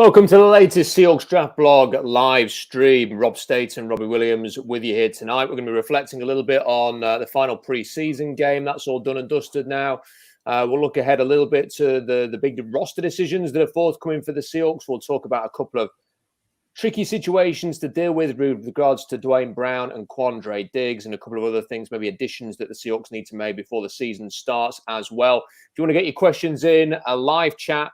Welcome to the latest Seahawks Draft Blog live stream. Rob Staton, Robbie Williams with you here tonight. We're going to be reflecting a little bit on the final preseason game. That's all done and dusted now. We'll look ahead a little bit to the big roster decisions that are forthcoming for the Seahawks. We'll talk about a couple of tricky situations to deal with regards to Duane Brown and Quandre Diggs and a couple of other things, maybe additions that the Seahawks need to make before the season starts as well. If you want to get your questions in, a live chat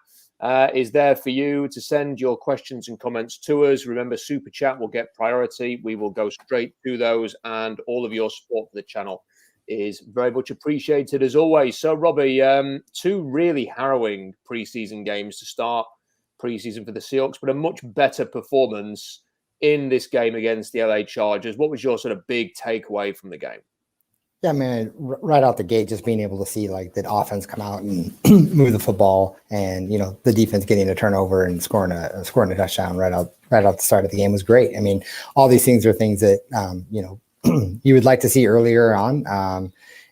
is there for you to send your questions and comments to us. Remember, Super Chat will get priority. We will go straight to those, and all of your support for the channel is very much appreciated as always. So, Robbie, two really harrowing preseason games to start preseason for the Seahawks, but a much better performance in this game against the LA Chargers. What was your sort of big takeaway from the game? Yeah, man, right out the gate, just being able to see like the offense come out and move the football, and the defense getting a turnover and scoring a touchdown right out the start of the game was great. I mean, all these things are things that you would like to see earlier on.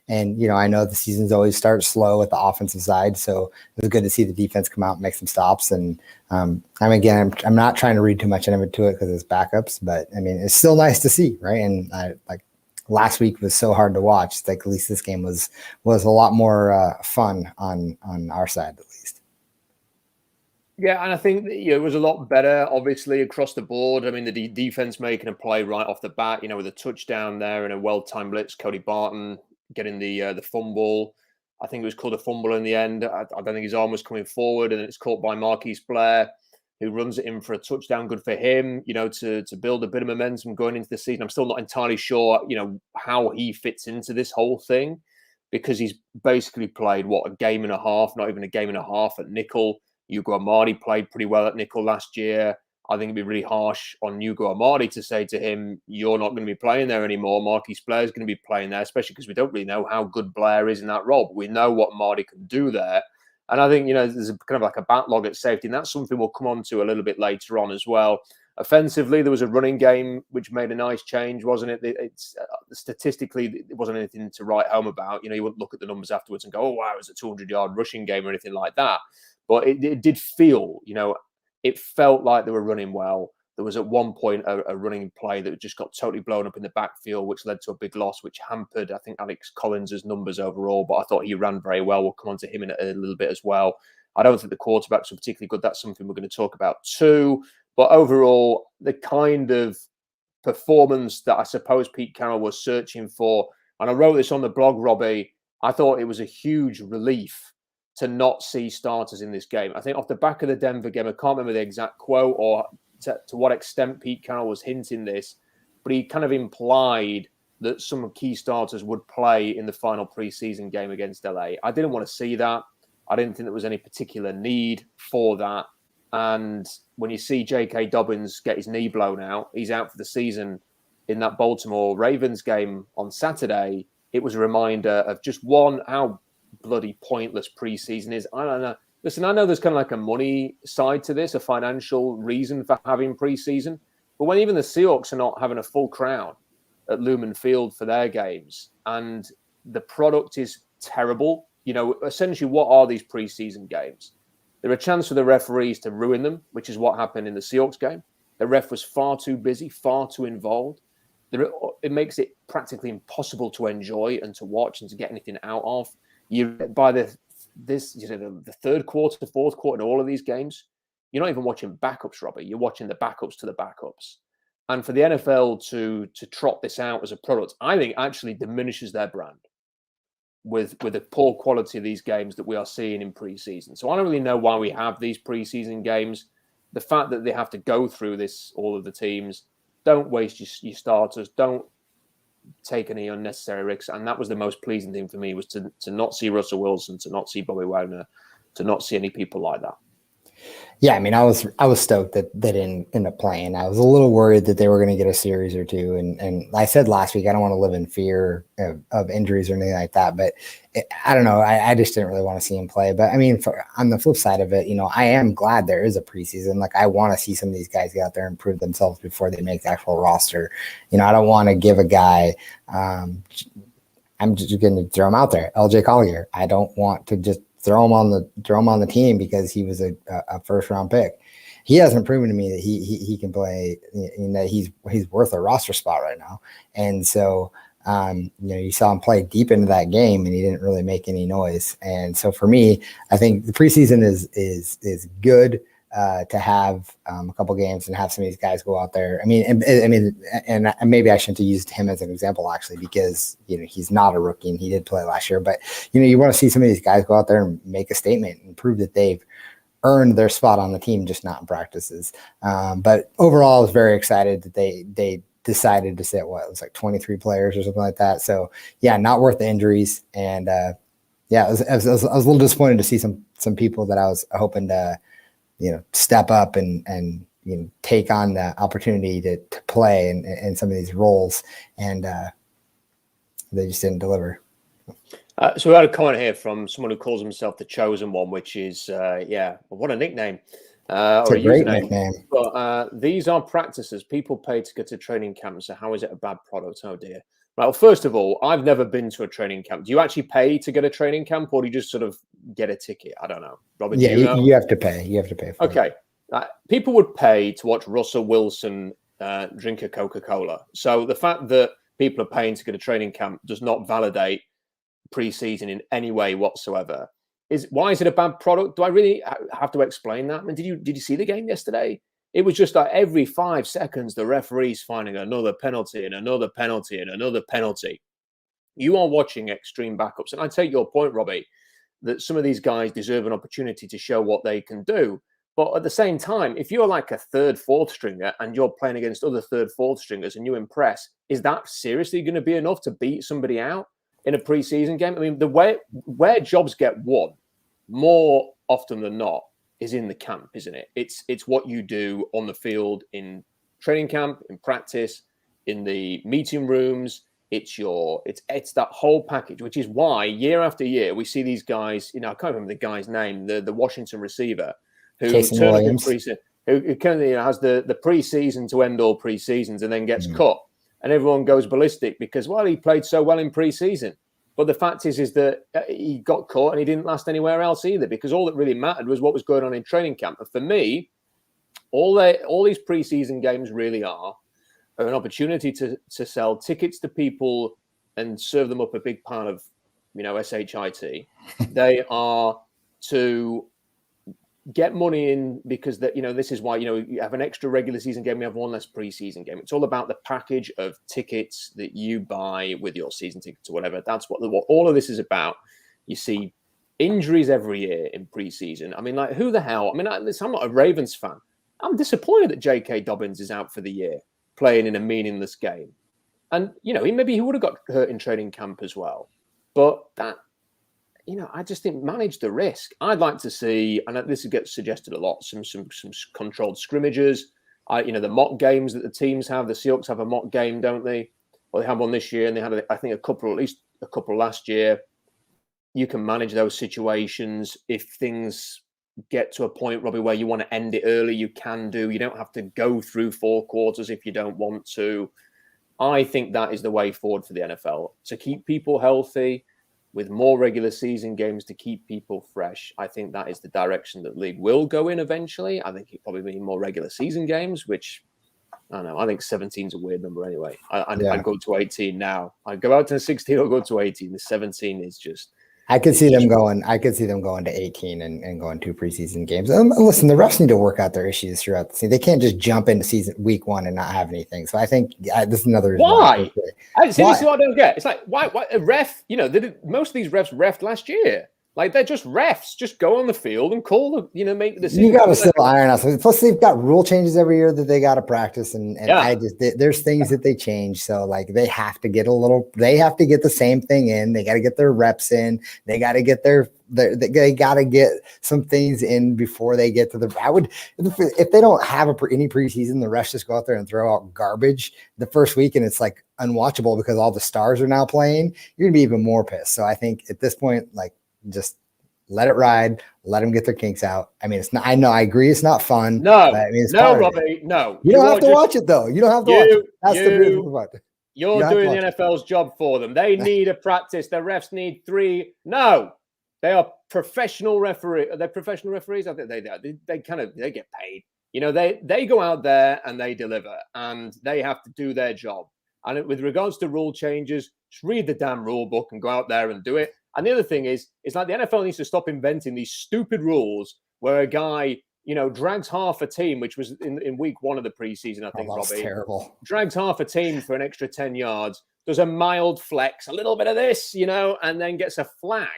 And I know the seasons always start slow at the offensive side, so it was good to see the defense come out and make some stops. And I'm not trying to read too much into it because it's backups, but I mean, it's still nice to see, right? And last week was so hard to watch. Like, at least this game was a lot more fun on our side, at least. Yeah, and I think it was a lot better, obviously, across the board. I mean, the defense making a play right off the bat, with a touchdown there and a well-timed blitz. Cody Barton getting the fumble. I think it was called a fumble in the end. I don't think his arm was coming forward, and it's caught by Marquise Blair, who runs it in for a touchdown. Good for him, to build a bit of momentum going into the season. I'm still not entirely sure, how he fits into this whole thing, because he's basically played, a game and a half, not even a game and a half at nickel. Ugo Amadi played pretty well at nickel last year. I think it'd be really harsh on Ugo Amadi to say to him, you're not going to be playing there anymore. Marquise Blair is going to be playing there, especially because we don't really know how good Blair is in that role. But we know what Amadi can do there. And I think, there's kind of like a backlog at safety, and that's something we'll come on to a little bit later on as well. Offensively, there was a running game, which made a nice change, wasn't it? It's statistically, it wasn't anything to write home about. You wouldn't look at the numbers afterwards and go, oh, wow, it was a 200-yard rushing game or anything like that. But it did feel, it felt like they were running well. There was at one point a running play that just got totally blown up in the backfield, which led to a big loss, which hampered, I think, Alex Collins' numbers overall. But I thought he ran very well. We'll come on to him in a little bit as well. I don't think the quarterbacks were particularly good. That's something we're going to talk about too. But overall, the kind of performance that I suppose Pete Carroll was searching for, and I wrote this on the blog, Robbie, I thought it was a huge relief to not see starters in this game. I think off the back of the Denver game, I can't remember the exact quote or to what extent Pete Carroll was hinting this, but he kind of implied that some key starters would play in the final preseason game against LA. I didn't want to see that. I didn't think there was any particular need for that. And when you see J.K. Dobbins get his knee blown out, he's out for the season in that Baltimore Ravens game on Saturday, it was a reminder of just one, how bloody pointless preseason is. I don't know. Listen, I know there's kind of like a money side to this, a financial reason for having preseason. But when even the Seahawks are not having a full crowd at Lumen Field for their games, and the product is terrible, essentially what are these preseason games? They're a chance for the referees to ruin them, which is what happened in the Seahawks game. The ref was far too busy, far too involved. It makes it practically impossible to enjoy and to watch and to get anything out of. By the third quarter, fourth quarter, in all of these games, you're not even watching backups, Robbie. You're watching the backups to the backups. And for the NFL to trot this out as a product, I think actually diminishes their brand with the poor quality of these games that we are seeing in preseason. So I don't really know why we have these preseason games. The fact that they have to go through this, all of the teams, don't waste your starters, don't take any unnecessary risks. And that was the most pleasing thing for me, was to not see Russell Wilson, to not see Bobby Wagner, to not see any people like that. Yeah, I mean, I was stoked that they didn't end up playing. I was a little worried that they were going to get a series or two. And I said last week, I don't want to live in fear of injuries or anything like that. But I don't know. I just didn't really want to see him play. But I mean, on the flip side of it, I am glad there is a preseason. Like, I want to see some of these guys get out there and prove themselves before they make the actual roster. I don't want to give a guy, I'm just going to throw him out there, LJ Collier. I don't want to just throw him on the team because he was a first round pick. he hasn't proven to me that he can play, that he's worth a roster spot right now. And so, you saw him play deep into that game and he didn't really make any noise. And so for me, I think the preseason is good to have a couple games and have some of these guys go out there. And maybe I shouldn't have used him as an example actually, because he's not a rookie and he did play last year. But you want to see some of these guys go out there and make a statement and prove that they've earned their spot on the team, just not in practices. But overall, I was very excited that they decided to sit it was like 23 players or something like that. So yeah, not worth the injuries. And I was a little disappointed to see some people that I was hoping to step up and take on the opportunity to play in some of these roles, and they just didn't deliver. So we had a comment here from someone who calls himself the Chosen One, which is what a nickname. It's a great nickname. But these are practices. People pay to go to training camps. So how is it a bad product? Oh dear. Right, well, first of all, I've never been to a training camp. Do you actually pay to get a training camp, or do you just sort of get a ticket? I don't know. Robin, yeah, you have to pay. You have to pay for okay. People would pay to watch Russell Wilson drink a Coca-Cola. So the fact that people are paying to get a training camp does not validate preseason in any way whatsoever. Why is it a bad product? Do I really have to explain that? I mean, did you see the game yesterday? It was just like every 5 seconds, the referee's finding another penalty and another penalty and another penalty. You are watching extreme backups. And I take your point, Robbie, that some of these guys deserve an opportunity to show what they can do. But at the same time, if you're like a third, fourth stringer and you're playing against other third, fourth stringers and you impress, is that seriously going to be enough to beat somebody out in a preseason game? I mean, the way where jobs get won more often than not is in the camp, isn't it? It's what you do on the field in training camp, in practice, in the meeting rooms. It's that whole package, which is why year after year we see these guys. I can't remember the guy's name, the Washington receiver who has the preseason to end all preseasons and then gets cut, and everyone goes ballistic because he played so well in preseason. But the fact is that he got caught and he didn't last anywhere else either, because all that really mattered was what was going on in training camp. And for me, all these preseason games really are an opportunity to sell tickets to people and serve them up a big part of, SHIT. They are to get money in because this is why, you have an extra regular season game, we have one less preseason game. It's all about the package of tickets that you buy with your season tickets or whatever. That's what all of this is about. You see injuries every year in preseason. I mean, like, who the hell? I mean, I'm not a Ravens fan. I'm disappointed that J.K. Dobbins is out for the year playing in a meaningless game. And, maybe he would have got hurt in training camp as well. But that, I just didn't manage the risk. I'd like to see, and this gets suggested a lot, some controlled scrimmages. The mock games that the teams have. The Seahawks have a mock game, don't they? Well, they have one this year, and they had, I think, at least a couple last year. You can manage those situations. If things get to a point, Robbie, where you want to end it early, you can do. You don't have to go through 4 quarters if you don't want to. I think that is the way forward for the NFL, to keep people healthy, with more regular season games to keep people fresh. I think that is the direction that the league will go in eventually. I think it probably mean more regular season games, which I don't know. I think 17 is a weird number anyway. I'd go to 18 now. I'd go out to 16 or go to 18. The 17 is just. I could see them going to 18 and going 2 preseason games. Listen, the refs need to work out their issues throughout the season. They can't just jump into week 1 and not have anything. So I think this is another reason. Why? This is what I don't get. It's like, why a ref? Most of these refs refed last year. Like, they're just refs. Just go on the field and call make the decision. You got to still iron out. Plus, they've got rule changes every year that they got to practice, and there's things that they change. So, like, they have to get the same thing in. They got to get their reps in. They got to get they got to get some things in before they get to if they don't have any preseason, the refs just go out there and throw out garbage the first week, and it's like unwatchable because all the stars are now playing. You're gonna be even more pissed. So I think at this point, like, just let it ride. Let them get their kinks out. I mean, it's not. I know. I agree. It's not fun. No, but, I mean, it's Robbie. No, you don't have to watch it though. You don't have to watch it. That's the beautiful part. You're doing the NFL's job for them. They need a practice. The refs need 3. No, they are professional referees. Are they professional referees? I think they get paid. They go out there and they deliver, and they have to do their job. And with regards to rule changes, just read the damn rule book and go out there and do it. And the other thing is, it's like the NFL needs to stop inventing these stupid rules where a guy, drags half a team, which was in week 1 of the preseason, I think, that's Robbie. Terrible. Drags half a team for an extra 10 yards, does a mild flex, a little bit of this, and then gets a flag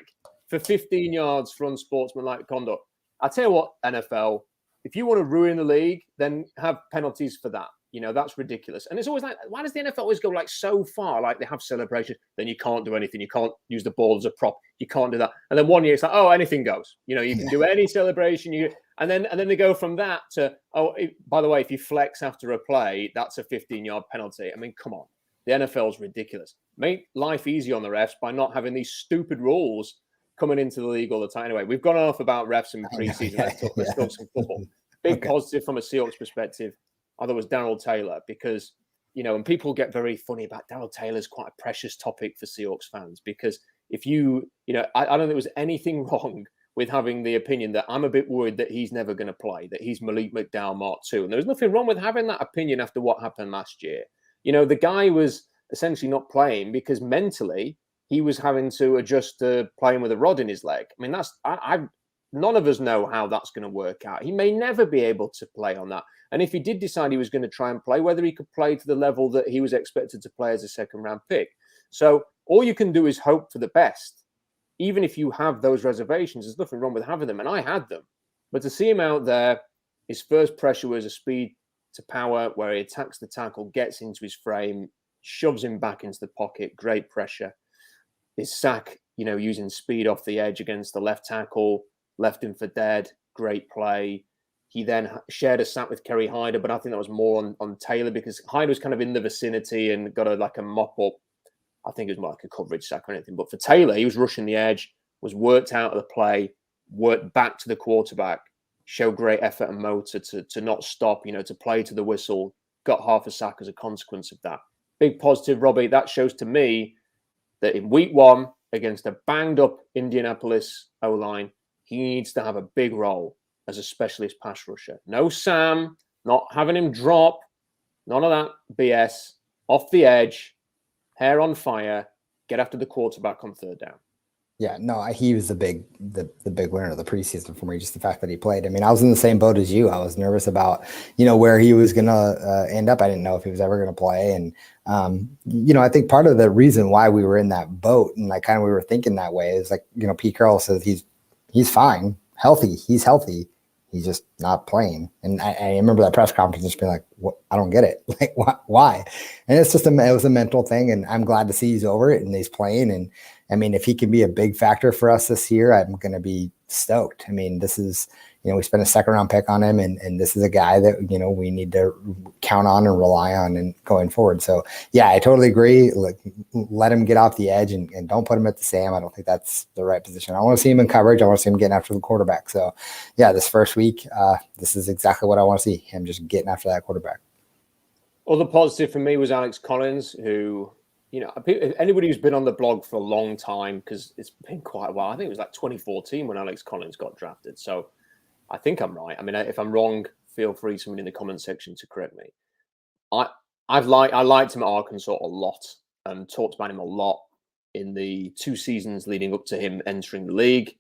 for 15 yards for unsportsmanlike conduct. I tell you what, NFL, if you want to ruin the league, then have penalties for that. That's ridiculous. And it's always like, why does the NFL always go like so far? Like they have celebrations, then you can't do anything. You can't use the ball as a prop. You can't do that. And then one year it's like, oh, anything goes. You can do any celebration. And then they go from that to, by the way, if you flex after a play, that's a 15-yard penalty. I mean, come on. The NFL is ridiculous. Make life easy on the refs by not having these stupid rules coming into the league all the time. Anyway, we've gone off about refs in preseason. Let's talk some football. Big positive from a Seahawks perspective, I thought was Daryl Taylor, because, and people get very funny about Daryl Taylor's quite a precious topic for Seahawks fans, because if I don't think there was anything wrong with having the opinion that I'm a bit worried that he's never going to play, that he's Malik McDowell Mark II. And there was nothing wrong with having that opinion after what happened last year. The guy was essentially not playing because mentally he was having to adjust to playing with a rod in his leg. I mean, none of us know how that's going to work out. He may never be able to play on that. And if he did decide he was going to try and play, whether he could play to the level that he was expected to play as a second-round pick. So all you can do is hope for the best. Even if you have those reservations, there's nothing wrong with having them. And I had them. But to see him out there, his first pressure was a speed to power where he attacks the tackle, gets into his frame, shoves him back into the pocket. Great pressure. His sack, using speed off the edge against the left tackle, left him for dead. Great play. He then shared a sack with Kerry Hyder, but I think that was more on Taylor, because Hyder was kind of in the vicinity and got a mop up. I think it was more like a coverage sack or anything. But for Taylor, he was rushing the edge, was worked out of the play, worked back to the quarterback, showed great effort and motor to not stop, to play to the whistle, got half a sack as a consequence of that. Big positive, Robbie. That shows to me that in week 1 against a banged up Indianapolis O-line, he needs to have a big role as a specialist pass rusher. No Sam, not having him drop, none of that BS. Off the edge, hair on fire, get after the quarterback on 3rd down. Yeah, no, he was the big winner of the preseason for me. Just the fact that he played. I mean, I was in the same boat as you. I was nervous about, where he was going to end up. I didn't know if he was ever going to play. And, I think part of the reason why we were in that boat and we were thinking that way is Pete Carroll says he's fine, healthy. He's healthy. He's just not playing. And I remember that press conference just being like, what? I don't get it. Why? And it's just it was a mental thing. And I'm glad to see he's over it and he's playing. And I mean, if he can be a big factor for us this year, I'm going to be stoked. I mean, this is, we spent a 2nd-round pick on him, and this is a guy that, we need to count on and rely on and going forward. So, yeah, I totally agree. Let him get off the edge and don't put him at the Sam. I don't think that's the right position. I want to see him in coverage. I want to see him getting after the quarterback. So, yeah, this first week, this is exactly what I want to see, him just getting after that quarterback. Well, the positive for me was Alex Collins, who, anybody who's been on the blog for a long time, because it's been quite a while. I think it was like 2014 when Alex Collins got drafted. So I think I'm right. I mean, if I'm wrong, feel free, someone in the comment section to correct me. I liked him at Arkansas a lot and talked about him a lot in the 2 seasons leading up to him entering the league.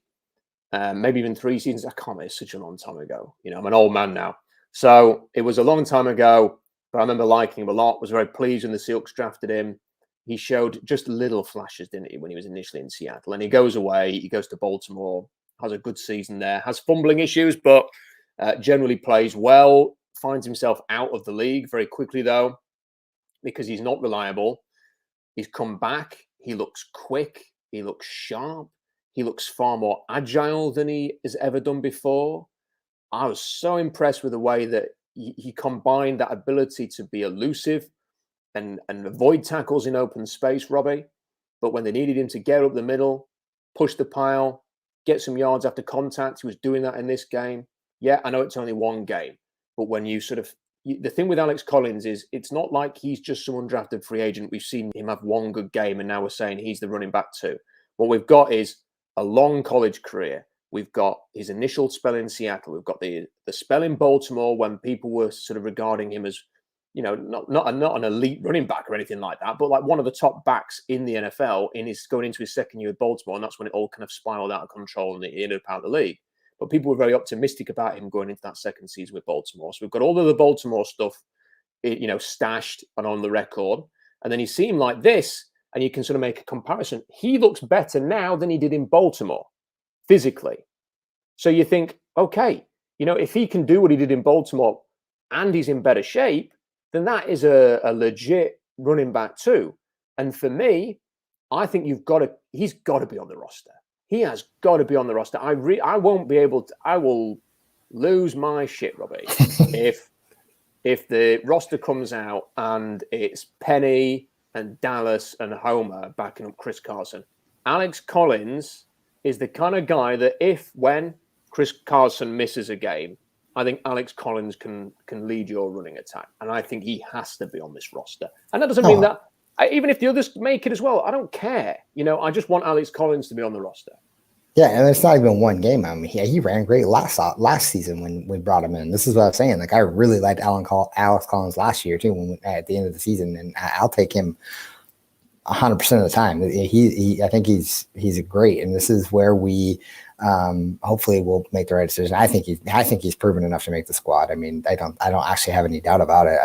Maybe even 3 seasons. I can't remember. It's such a long time ago. I'm an old man now. So it was a long time ago, but I remember liking him a lot. Was very pleased when the Seahawks drafted him. He showed just little flashes, didn't he, when he was initially in Seattle. And he goes away. He goes to Baltimore, has a good season there, has fumbling issues, but generally plays well, finds himself out of the league very quickly, though, because he's not reliable. He's come back. He looks quick. He looks sharp. He looks far more agile than he has ever done before. I was so impressed with the way that he combined that ability to be elusive and avoid tackles in open space, Robbie. But when they needed him to get up the middle, push the pile, get some yards after contact, he was doing that in this game. Yeah, I know it's only 1 game, but when you the thing with Alex Collins is it's not like he's just some undrafted free agent. We've seen him have 1 good game and now we're saying he's the running back 2. What we've got is a long college career, We've got his initial spell in Seattle. We've got the spell in Baltimore when people were sort of regarding him as, not an elite running back or anything like that, but like one of the top backs in the NFL going into his second year with Baltimore, and that's when it all kind of spiraled out of control and he ended up out of the league. But people were very optimistic about him going into that second season with Baltimore. So we've got all of the Baltimore stuff, stashed and on the record. And then he seemed like this, and you can sort of make a comparison. He looks better now than he did in Baltimore, physically. So you think, okay, if he can do what he did in Baltimore and he's in better shape, then that is a legit running back too. And for me, I think he's got to be on the roster. He has got to be on the roster. I won't be able to, I will lose my shit, Robbie, if the roster comes out and it's Penny and Dallas and Homer backing up Chris Carson. Alex Collins is the kind of guy that when Chris Carson misses a game, I think Alex Collins can lead your running attack. And I think he has to be on this roster. And that doesn't mean that, even if the others make it as well, I don't care. I just want Alex Collins to be on the roster. Yeah, and it's not even one game. I mean, he ran great last season when we brought him in. This is what I'm saying. Like, I really liked Alex Collins last year too. At the end of the season, and I'll take him 100% of the time. I think he's great, and this is where we hopefully will make the right decision. I think he's proven enough to make the squad. I mean, I don't actually have any doubt about it.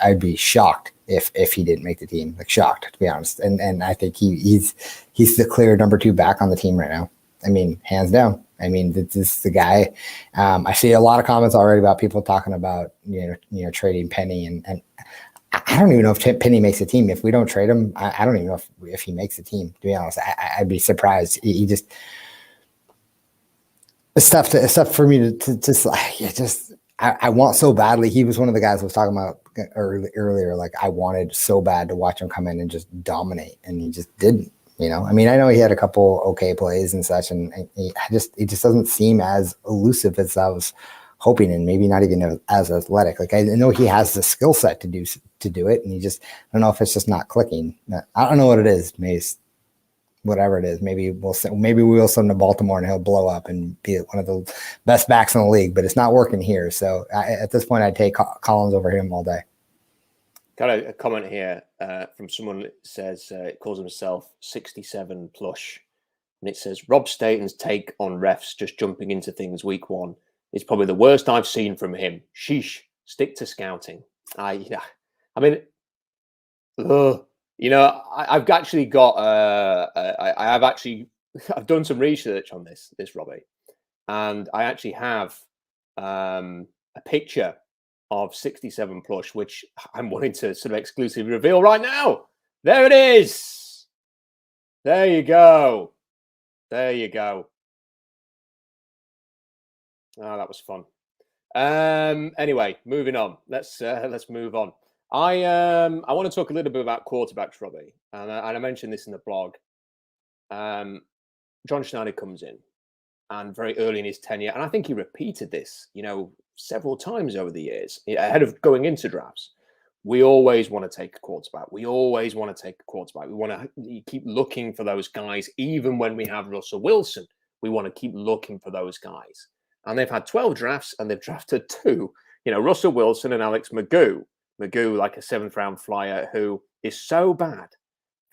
I'd be shocked if he didn't make the team. Like, shocked, to be honest. And I think he's the clear number 2 back on the team right now. I mean, hands down. I mean, this is the guy. I see a lot of comments already about people talking about trading Penny, and I don't even know if Penny makes a team. If we don't trade him, I don't even know if he makes a team. To be honest, I'd be surprised. He just it's tough for me to I want so badly. He was one of the guys I was talking about earlier. Like, I wanted so bad to watch him come in and just dominate, and he just didn't. I mean, I know he had a couple okay plays and such, and he just doesn't seem as elusive as I was hoping, and maybe not even as athletic. Like, I know he has the skill set to do it, and I don't know if it's just not clicking. I don't know what it is. Maybe whatever it is. Maybe we will send him to Baltimore and he'll blow up and be one of the best backs in the league. But it's not working here. So at this point, I'd take Collins over him all day. Got a comment here from someone that says it calls himself 67 plush, and it says Rob Staton's take on refs just jumping into things week 1 is probably the worst I've seen from him. Sheesh, stick to scouting. I've actually got I've done some research on this Robbie, and I actually have a picture of 67 plush, which I'm wanting to sort of exclusively reveal right now. There it is. There you go. Oh, that was fun. Anyway, moving on. Let's move on. I want to talk a little bit about quarterbacks, Robbie, and I mentioned this in the blog. John Schneider comes in, and very early in his tenure, and I think he repeated this, several times over the years ahead of going into drafts. We always want to take a quarterback. We want to keep looking for those guys, even when we have Russell Wilson. We want to keep looking for those guys. And they've had 12 drafts, and they've drafted 2. Russell Wilson and Alex McGough. McGough, like a 7th round flyer, who is so bad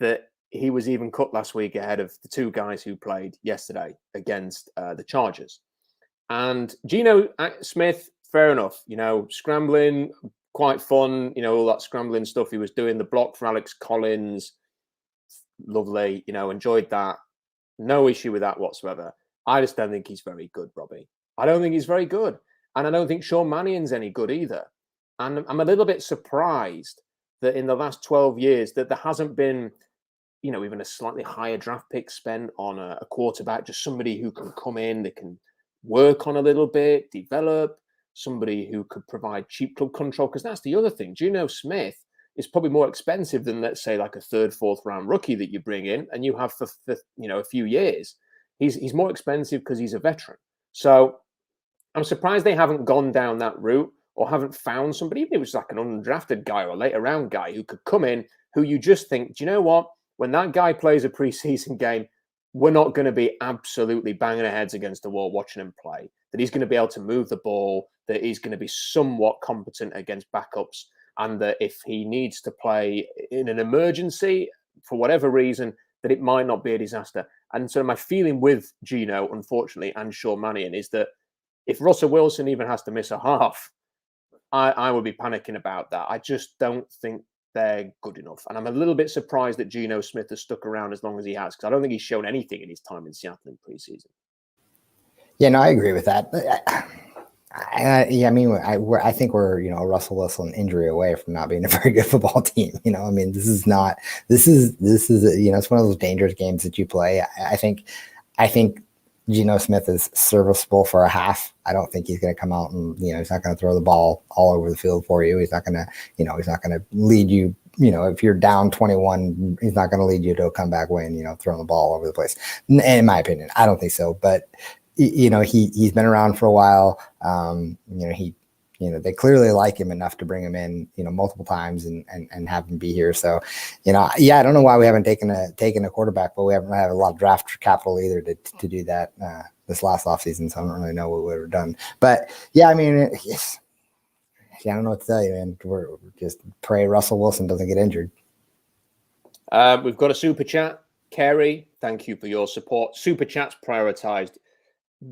that he was even cut last week ahead of the 2 guys who played yesterday against the Chargers. And Geno Smith, fair enough, scrambling, quite fun, all that scrambling stuff he was doing, the block for Alex Collins, lovely, enjoyed that. No issue with that whatsoever. I just don't think he's very good, Robbie. I don't think he's very good. And I don't think Sean Mannion's any good either. And I'm a little bit surprised that in the last 12 years that there hasn't been, even a slightly higher draft pick spent on a quarterback, just somebody who can come in, they can work on a little bit, develop, somebody who could provide cheap club control. Because that's the other thing. Geno Smith is probably more expensive than, let's say, like a 3rd, 4th round rookie that you bring in and you have for a few years. He's more expensive because he's a veteran. So I'm surprised they haven't gone down that route or haven't found somebody, even if it was like an undrafted guy or a later round guy who could come in, who you just think, do you know what? When that guy plays a preseason game, we're not going to be absolutely banging our heads against the wall watching him play, that he's going to be able to move the ball, that he's going to be somewhat competent against backups, and that if he needs to play in an emergency for whatever reason, that it might not be a disaster. And so my feeling with Gino, unfortunately, and Sean Mannion is that if Russell Wilson even has to miss a half, I would be panicking about that. I just don't think they're good enough. And I'm a little bit surprised that Geno Smith has stuck around as long as he has, because I don't think he's shown anything in his time in Seattle in preseason. Yeah, no, I agree with that. I think we're, a Russell Wilson injury away from not being a very good football team. This is it's one of those dangerous games that you play. I think Geno Smith is serviceable for a half. I don't think he's going to come out and, he's not going to throw the ball all over the field for you. He's not going to, he's not going to lead you, if you're down 21, he's not going to lead you to a comeback win, throwing the ball all over the place. In my opinion, I don't think so. But, he's been around for a while. They clearly like him enough to bring him in, multiple times and have him be here. So, I don't know why we haven't taken a quarterback, but we haven't had a lot of draft capital either to do that this last offseason. So I don't really know what we would have done. But I don't know what to tell you, man. We're just pray Russell Wilson doesn't get injured. We've got a super chat. Kerry, thank you for your support. Super chat's prioritized.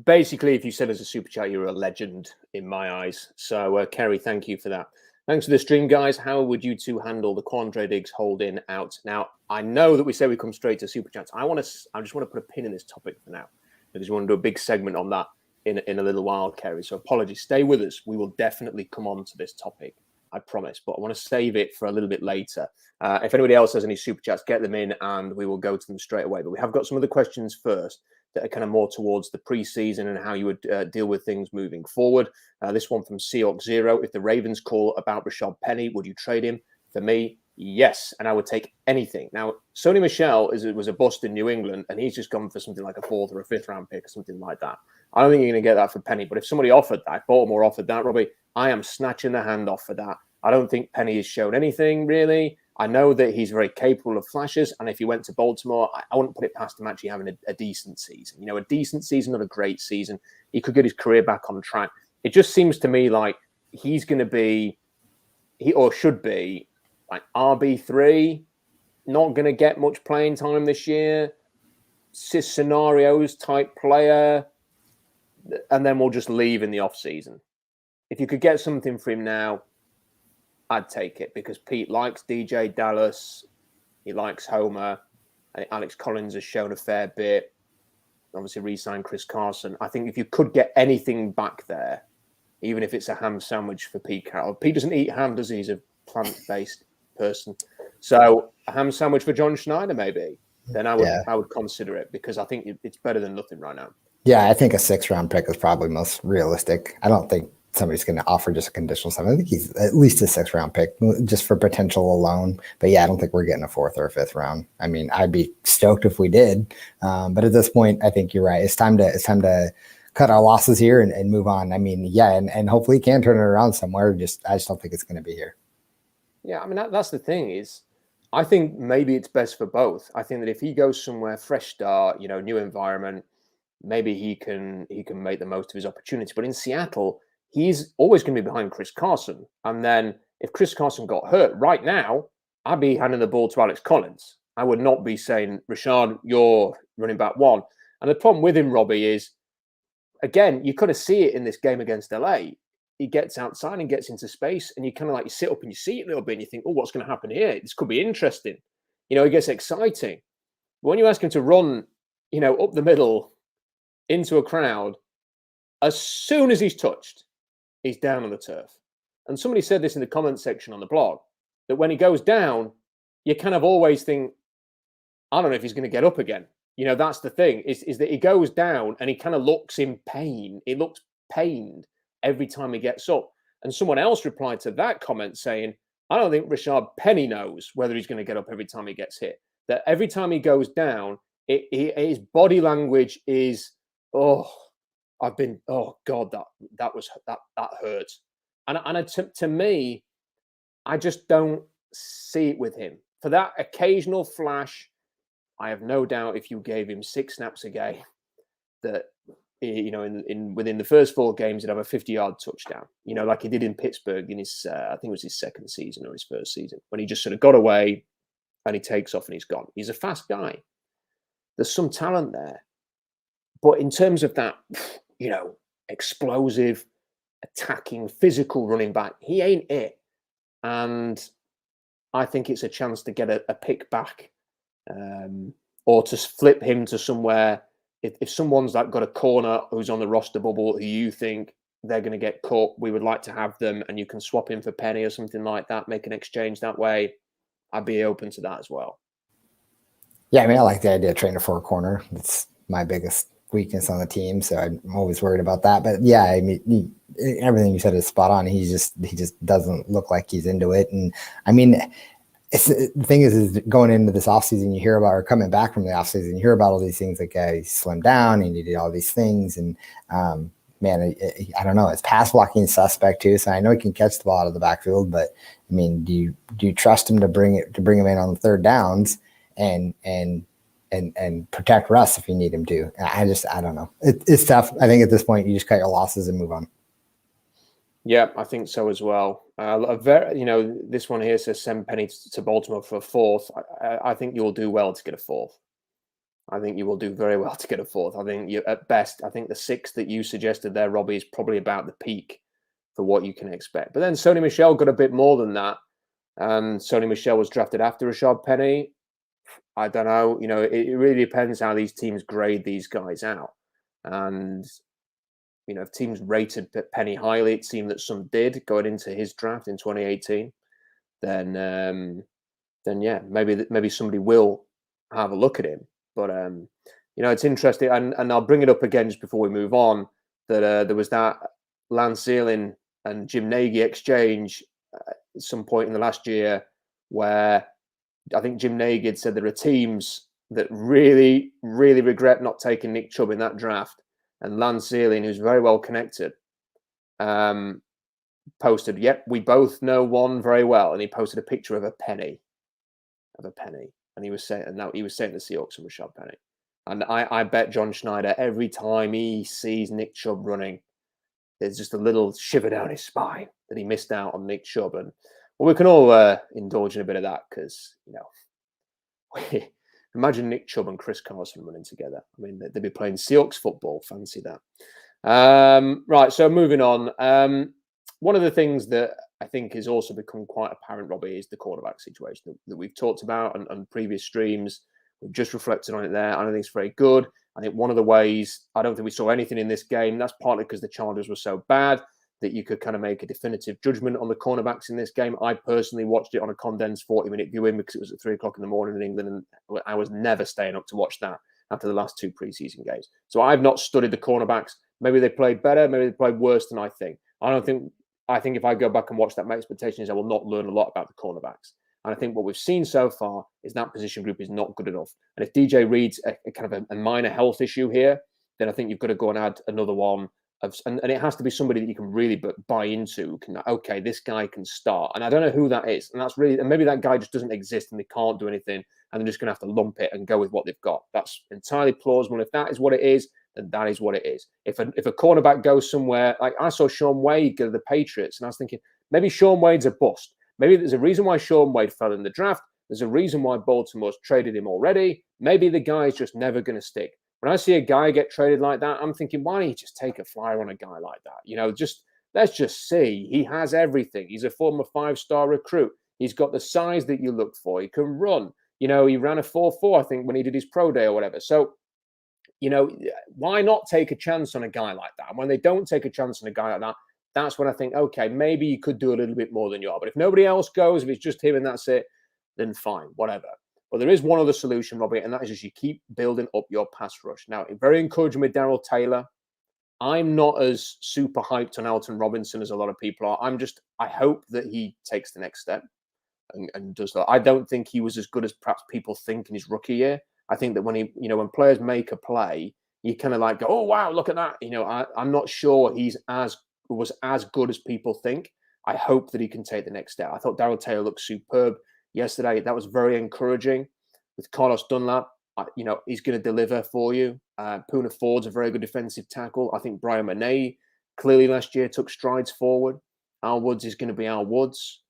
Basically, if you said as a super chat, you're a legend in my eyes. So, Kerry, thank you for that. Thanks for the stream, guys. How would you two handle the Quandre Diggs holding out? Now, I know that we say we come straight to super chats. I just want to put a pin in this topic for now, because we want to do a big segment on that in a little while, Kerry. So, apologies. Stay with us. We will definitely come on to this topic, I promise. But I want to save it for a little bit later. If anybody else has any super chats, get them in, and we will go to them straight away. But we have got some other questions first that are kind of more towards the preseason and how you would deal with things moving forward. This one from Seahawks Zero. If the Ravens call about Rashad Penny, would you trade him? For me, yes. And I would take anything. Now, Sony Michel was a bust in New England, and he's just gone for something like a 4th or a 5th round pick or something like that. I don't think you're going to get that for Penny. But if somebody offered that, if Baltimore offered that, Robbie, I am snatching the hand off for that. I don't think Penny has shown anything, really. I know that he's very capable of flashes, and if he went to Baltimore, I wouldn't put it past him actually having a decent season. A decent season, not a great season. He could get his career back on track. It just seems to me like he's going to be, should be, like RB3, not going to get much playing time this year, scenarios type player, and then we'll just leave in the offseason. If you could get something for him now, I'd take it, because Pete likes DJ Dallas. He likes Homer. I think Alex Collins has shown a fair bit. Obviously, re-signed Chris Carson. I think if you could get anything back there, even if it's a ham sandwich for Pete Carroll. Pete doesn't eat ham, does he? He's a plant-based person. So a ham sandwich for John Schneider, maybe. Then I would consider it, because I think it's better than nothing right now. Yeah, I think a 6th round pick is probably most realistic. I don't think somebody's going to offer just a conditional something. I think he's at least a 6th round pick just for potential alone. But I don't think we're getting a 4th or a 5th round. I'd be stoked if we did. But at this point, I think you're right. It's time to cut our losses here and move on. And hopefully he can turn it around somewhere. I just don't think it's going to be here. Yeah, that's the thing is, I think maybe it's best for both. I think that if he goes somewhere, fresh start, new environment, maybe he can make the most of his opportunity. But in Seattle, he's always going to be behind Chris Carson. And then if Chris Carson got hurt right now, I'd be handing the ball to Alex Collins. I would not be saying, Rashad, you're running back 1. And the problem with him, Robbie, is, again, you kind of see it in this game against LA. He gets outside and gets into space, and you kind of you sit up in your seat a little bit and you think, oh, what's going to happen here? This could be interesting. It gets exciting. But when you ask him to run, up the middle into a crowd, as soon as he's touched, he's down on the turf. And somebody said this in the comment section on the blog, that when he goes down, you kind of always think, I don't know if he's going to get up again. That's the thing, is that he goes down and he kind of looks in pain. He looks pained every time he gets up. And someone else replied to that comment saying, I don't think Rashad Penny knows whether he's going to get up every time he gets hit. That every time he goes down, his body language is, oh God, that hurts. And to me, I just don't see it with him. For that occasional flash, I have no doubt if you gave him 6 snaps a game, that within the first 4 games, he'd have a 50-yard touchdown. Like he did in Pittsburgh in his, I think it was his second season or his first season, when he just sort of got away and he takes off and he's gone. He's a fast guy. There's some talent there, but in terms of that, explosive, attacking, physical running back, he ain't it. And I think it's a chance to get a pick back, or to flip him to somewhere. If someone's got a corner who's on the roster bubble who you think they're going to get cut, we would like to have them, and you can swap him for Penny or something like that, make an exchange that way, I'd be open to that as well. Yeah, I mean, I like the idea of trading for a corner. It's my biggest weakness on the team, so I'm always worried about that. But yeah, I mean, everything you said is spot on. He just doesn't look like he's into it. And I mean, the thing is going into this offseason, you hear about, or coming back from the offseason, you hear about all these things like he slimmed down and he did all these things. And man, I don't know. It's pass blocking suspect too. So I know he can catch the ball out of the backfield, but I mean, do you trust him to bring him in on the third downs and protect Russ if you need him to? I don't know. It's tough. I think at this point you just cut your losses and move on. Yeah, I think so as well. This one here says send Penny to Baltimore for a 4th. I think you'll do well to get a 4th. I think you will do very well to get a 4th. I think at best, I think the 6th that you suggested there, Robbie, is probably about the peak for what you can expect. But then Sony Michel got a bit more than that. And Sony Michel was drafted after Rashad Penny. I don't know. It really depends how these teams grade these guys out. And if teams rated Penny highly, it seemed that some did going into his draft in 2018. Then yeah, maybe somebody will have a look at him. But it's interesting, and I'll bring it up again just before we move on. That there was that Lance Zierlein and Jim Nagy exchange at some point in the last year, where I think Jim Nagy had said there are teams that really, really regret not taking Nick Chubb in that draft. And Lance Zierlein, who's very well connected, posted, "Yep, we both know one very well," and he posted a picture of a penny, and he was saying the Seahawks and Rashad Penny. And I bet John Schneider every time he sees Nick Chubb running, there's just a little shiver down his spine that he missed out on Nick Chubb. And well, we can all indulge in a bit of that because imagine Nick Chubb and Chris Carson running together. I mean, they'd be playing Seahawks football. Fancy that. Right, so moving on. One of the things that I think has also become quite apparent, Robbie, is the quarterback situation that we've talked about on previous streams. We've just reflected on it there. I don't think it's very good. I think one of the ways, I don't think we saw anything in this game. That's partly because the Chargers were so bad that you could kind of make a definitive judgment on the cornerbacks in this game. I personally watched it on a condensed 40-minute viewing because it was at 3 o'clock in the morning in England, and I was never staying up to watch that after the last 2 preseason games. So I've not studied the cornerbacks. Maybe they played better. Maybe they played worse than I think. I think if I go back and watch that, my expectation is I will not learn a lot about the cornerbacks. And I think what we've seen so far is that position group is not good enough. And if DJ Reed's a kind of a minor health issue here, then I think you've got to go and add another one. And it has to be somebody that you can really buy into. Okay, this guy can start. And I don't know who that is. And maybe that guy just doesn't exist and they can't do anything. And they're just going to have to lump it and go with what they've got. That's entirely plausible. If that is what it is, then that is what it is. If a cornerback goes somewhere, like I saw Sean Wade go to the Patriots, and I was thinking, maybe Sean Wade's a bust. Maybe there's a reason why Sean Wade fell in the draft. There's a reason why Baltimore's traded him already. Maybe the guy's just never going to stick. When I see a guy get traded like that, I'm thinking, why don't you just take a flyer on a guy like that? Let's just see. He has everything. He's a former 5-star recruit. He's got the size that you look for. He can run. He ran a 4.4, I think, when he did his pro day or whatever. So, why not take a chance on a guy like that? And when they don't take a chance on a guy like that, that's when I think, okay, maybe you could do a little bit more than you are. But if nobody else goes, if it's just him and that's it, then fine, whatever. But there is one other solution, Robbie, and that is just you keep building up your pass rush. Now, very encouraging with Daryl Taylor. I'm not as super hyped on Alton Robinson as a lot of people are. I hope that he takes the next step and does that. I don't think he was as good as perhaps people think in his rookie year. I think that when when players make a play, you kind of like go, oh, wow, look at that. I'm not sure was as good as people think. I hope that he can take the next step. I thought Daryl Taylor looked superb yesterday. That was very encouraging with Carlos Dunlap. he's going to deliver for you. Poona Ford's a very good defensive tackle. I think Brian Manet clearly last year took strides forward. Al Woods is going to be Al Woods.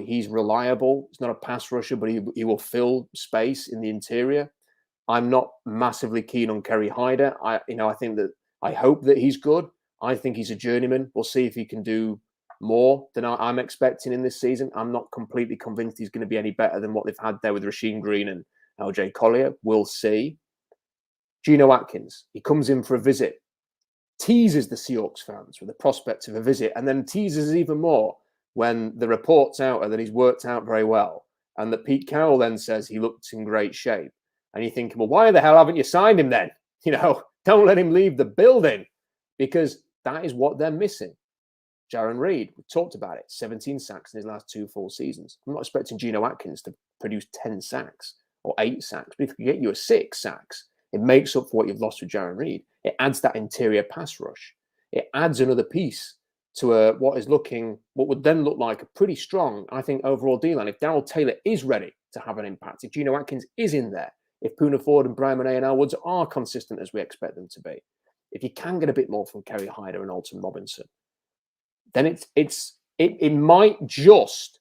He's reliable. He's not a pass rusher, but he will fill space in the interior. I'm not massively keen on Kerry Hyder. I hope that he's good. I think he's a journeyman. We'll see if he can do more than I'm expecting in this season. I'm not completely convinced he's going to be any better than what they've had there with Rasheem Green and LJ Collier. We'll see. Geno Atkins, he comes in for a visit, teases the Seahawks fans with the prospect of a visit, and then teases even more when the reports out are that he's worked out very well, and that Pete Carroll then says he looked in great shape. And you're thinking, well, why the hell haven't you signed him then? Don't let him leave the building, because that is what they're missing. Jaron Reed, we talked about it, 17 sacks in his last 2 full seasons. I'm not expecting Geno Atkins to produce 10 sacks or 8 sacks, but if he can get you a 6 sacks, it makes up for what you've lost with Jaron Reed. It adds that interior pass rush. It adds another piece to what would then look like a pretty strong, I think, overall D-line. If Daryl Taylor is ready to have an impact, if Geno Atkins is in there, if Poona Ford and Brian Manet and Al Woods are consistent as we expect them to be, if you can get a bit more from Kerry Hyder and Alton Robinson, then it might just